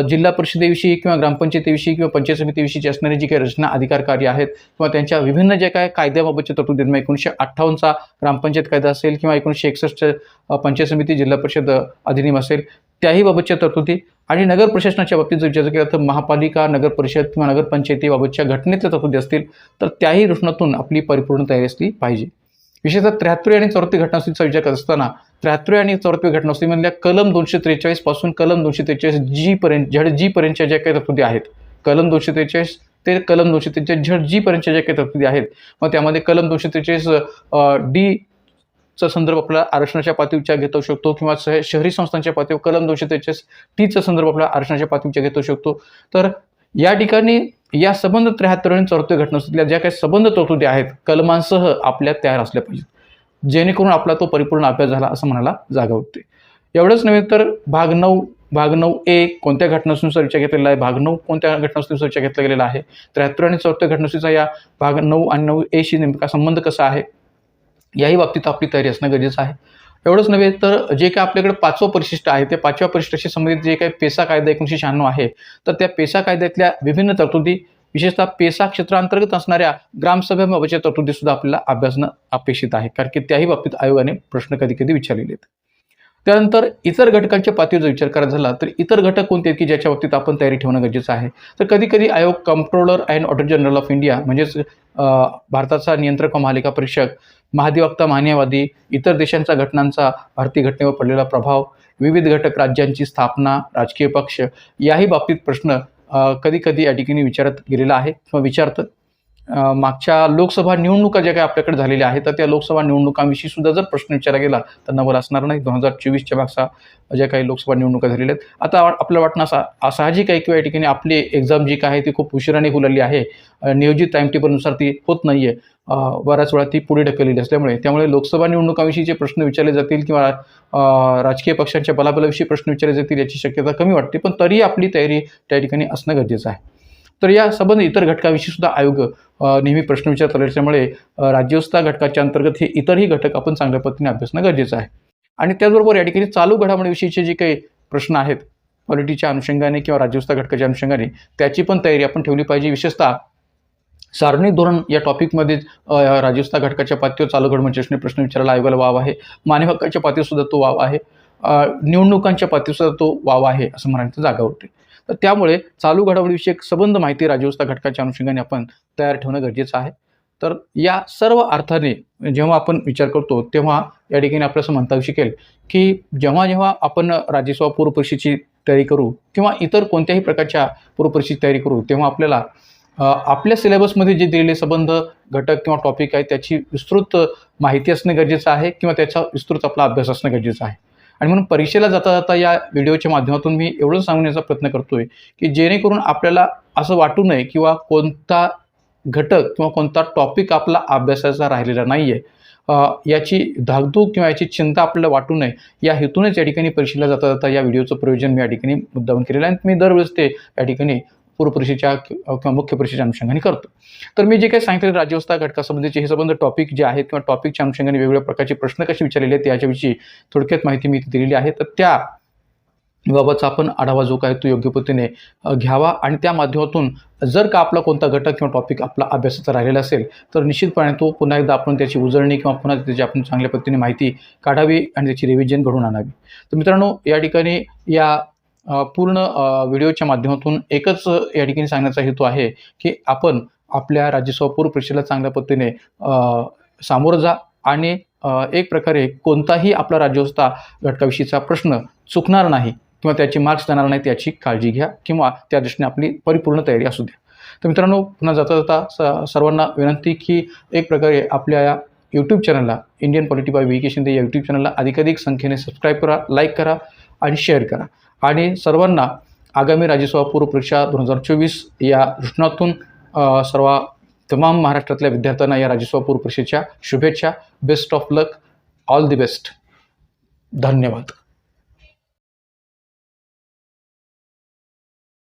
Speaker 1: जिल्हा परिषदेविषयी किंवा ग्रामपंचायतीविषयी किंवा पंचायत समितीविषयीची असणारी जी काही रचना अधिकार कार्य आहेत किंवा त्यांच्या विभिन्न जे काय कायद्याबाबतचे तरतुदी, 1958चा ग्रामपंचायत कायदा असेल किंवा 1961चा पंचायत समिती जिल्हा परिषद अधिनियम असेल, त्याही बाबतच्या तरतुदी, आणि नगर प्रशासनाच्या बाबतीत जर विचार केला तर महापालिका, नगर परिषद किंवा नगरपंचायतीबाबतच्या घटनेतल्या तरतुदी असतील तर त्याही रचनातून आपली परिपूर्ण तयारी असली पाहिजे. विशेषतः 73 आणि 34 घटनावलीचा विचार करत असताना 73 आणि 34 घटनावलीमधल्या कलम 243 पासून कलम 243 जी पर्यंतच्या ज्या काही तरतुदी आहेत, कलम 243 ते कलम 243 जी पर्यंतच्या ज्या काही तरतुदी आहेत, मग त्यामध्ये कलम 243 डी चा संदर्भ आपल्याला आरक्षणाच्या पातळीवर घेता येऊ शकतो, किंवा शहरी संस्थांच्या पातळीवर कलम 243 टीचा संदर्भ आपल्याला आरक्षणाच्या पातळीवर घेता येऊ शकतो. तर या ठिकाणी या संबंध 73 आणि 34 घटनावलीतल्या ज्या काही संबंध तरतुदी आहेत कलमांसह आपल्या तयार असल्या पाहिजेत, जेणेकरून आपला तो परिपूर्ण अभ्यास झाला असं म्हणायला जागा होते. एवढंच नव्हे तर भाग 9A कोणत्या घटनावलीनुसार विचार घेतलेला आहे, भाग 9 कोणत्या घटनावलीनुसार विचार घेतला गेलेला आहे, 73 आणि 34 घटनावलीचा या भाग 9 आणि 9A नेमका संबंध कसा आहे, याही बाबतीत आपली तयारी असणं गरजेचं आहे. एवढंच नव्हे तर जे काही आपल्याकडे 5वं परिशिष्ट आहे, ते 5व्या परिशिष्टाशी संबंधित जे काही पेसा कायदा 1996 आहे, तर त्या पेसा कायद्यातल्या विभिन्न तरतुदी, विशेषतः पेसा क्षेत्रांतर्गत असणाऱ्या ग्रामसभेबाबतच्या तरतुदी सुद्धा आपल्याला अभ्यासणं अपेक्षित आहे, कारण की त्याही बाबतीत आयोगाने प्रश्न कधी विचारलेले आहेत. त्यानंतर इतर घटकांच्या पातळीवर जर विचार करायचा झाला तर इतर घटक कोणते आहेत की ज्याच्या बाबतीत आपण तयारी ठेवणं गरजेचं आहे. तर कधी आयोग controller and auditor general of India, म्हणजेच भारताचा नियंत्रक व महालेखा परीक्षक, महाधिवक्ता, महान्यायवादी, इतर देशांच्या घटनांचा भारतीय घटनेवर पडलेला प्रभाव, विविध घटक राज्यांची स्थापना, राजकीय पक्ष, याही बाबतीत प्रश्न कधी या ठिकाणी विचारत गेलेला आहे किंवा विचारतं. मागच्या लोकसभा निवडणुका ज्या काही आपल्याकडे झालेल्या आहेत तर त्या लोकसभा निवडणुकांविषयी सुद्धा जर प्रश्न विचारला गेला तर नवल असणार नाही. 2024च्या मागचा ज्या काही लोकसभा निवडणुका झालेल्या आहेत, आता आपल्याला वाटणं साहजिक आहे किंवा या ठिकाणी आपली एक्झाम जी काय आहे ती खूप उशिराने होऊ आहे, नियोजित टाइम टेबलनुसार ती होत नाही आहे, बऱ्याच वेळा ती पुढे ढकललेली असल्यामुळे त्यामुळे लोकसभा निवडणुकांविषयीचे प्रश्न विचारले जातील किंवा राजकीय पक्षांच्या बलाबलाविषयी प्रश्न विचारले जातील याची शक्यता कमी वाटते, पण तरी आपली तयारी त्या ठिकाणी असणं गरजेचं आहे. तर या संबंध इतर घटकाविषयी सुद्धा आयोग नेहमी प्रश्न विचारत असल्यामुळे राज्यव्यवस्था घटकाच्या अंतर्गत हे इतरही घटक आपण चांगल्या पद्धतीने अभ्यासणं गरजेचं आहे. आणि त्याचबरोबर या ठिकाणी चालू घडामोडीविषयीचे जे काही प्रश्न आहेत पॉलिटीच्या अनुषंगाने किंवा राज्यव्यवस्था घटकाच्या अनुषंगाने त्याची पण तयारी आपण ठेवली पाहिजे. विशेषतः सार्वजनिक धोरण या टॉपिकमध्ये राज्यव्यवस्था घटकाच्या पातळीवर चालू घडामोडीचे प्रश्न विचारायला आयोगाला वाव आहे, मानवी हक्काच्या पातळीवर सुद्धा तो वाव आहे, निवडणुकांच्या पातळीवर सुद्धा तो वाव आहे असं म्हणायचं जागा होते. तर त्यामुळे चालू घडामोडीविषयी संबंध माहिती राज्यव्यवस्था घटकाच्या अनुषंगाने आपण तयार ठेवणं गरजेचं आहे. तर या सर्व अर्थाने जेव्हा आपण विचार करतो तेव्हा या ठिकाणी आपल्याला असं म्हणता येऊ शकेल की जेव्हा आपण राज्यसभा पूर्वपरीक्षेची तयारी करू किंवा इतर कोणत्याही प्रकारच्या पूर्वपरीक्षेची तयारी करू तेव्हा आपल्याला आपल्या सिलेबसमध्ये जे दिलेले संबंध घटक किंवा टॉपिक आहे त्याची विस्तृत माहिती असणं गरजेचं आहे किंवा त्याचा विस्तृत आपला अभ्यास असणं गरजेचं आहे. आणि म्हणून परीक्षेला जाता या व्हिडिओच्या माध्यमातून मी एवढं सांगण्याचा प्रयत्न करतोय की जेणेकरून आपल्याला असं वाटू नये किंवा कोणता घटक किंवा कोणता टॉपिक आपला अभ्यासाचा राहिलेला नाही आहे, याची धाकधूक किंवा याची चिंता आपल्याला वाटू नये या हेतूनच या ठिकाणी परीक्षेला जाता या व्हिडिओचं प्रयोजन मी या ठिकाणी मुद्दामून केलेलं आहे. मी दरवेळेस ते या ठिकाणी पूर्वपरीक्षेच्या किंवा मुख्य परीक्षेच्या अनुषंगाने करतो. तर मी जे काही सांगितलं राज्यव्यवस्था घटकासंबंधीचे हे संबंध टॉपिक जे आहेत किंवा टॉपिकच्या अनुषंगाने वेगवेगळ्या प्रकारचे प्रश्न कसे विचारलेले आहेत याच्याविषयी थोडक्यात माहिती मी दिलेली आहे. तर त्या बाबतचा आपण आढावा जो काय तो योग्य पद्धतीने घ्यावा आणि त्या माध्यमातून जर का आपला कोणता घटक किंवा टॉपिक आपला अभ्यासाचा राहिलेला असेल तर निश्चितपणे तो पुन्हा एकदा आपण त्याची उजळणी किंवा पुन्हा त्याची आपण चांगल्या पद्धतीने माहिती काढावी आणि त्याची रिव्हिजन घडवून आणावी. तर मित्रांनो या ठिकाणी या पूर्ण व्हिडिओच्या माध्यमातून एकच या ठिकाणी सांगण्याचा हेतू आहे की आपण आपल्या राज्यसभा पूर्वपरीक्षेला चांगल्या पद्धतीने सामोरं जा आणि एक प्रकारे कोणताही आपला राज्यव्यवस्था घटकाविषयीचा प्रश्न चुकणार नाही किंवा त्याचे मार्क्स जाणार नाहीत याची काळजी घ्या किंवा त्या दृष्टीने आपली परिपूर्ण तयारी असू द्या. तर मित्रांनो, पुन्हा जाता जाता सर्वांना विनंती की एक प्रकारे आपल्या या यूट्यूब चॅनलला, Indian polity by V K Shinde या यूट्यूब चॅनलला अधिकाधिक संख्येने सबस्क्राईब करा, लाईक करा आणि शेअर करा. आणि सर्वांना आगामी राज्यसभा पूर्व परीक्षा 2024 या दृष्टिकोनातून सर्व तमाम महाराष्ट्रातल्या विद्यार्थ्यांना या राज्यसभा पूर्व परीक्षेच्या शुभेच्छा. Best of luck. All the best. धन्यवाद.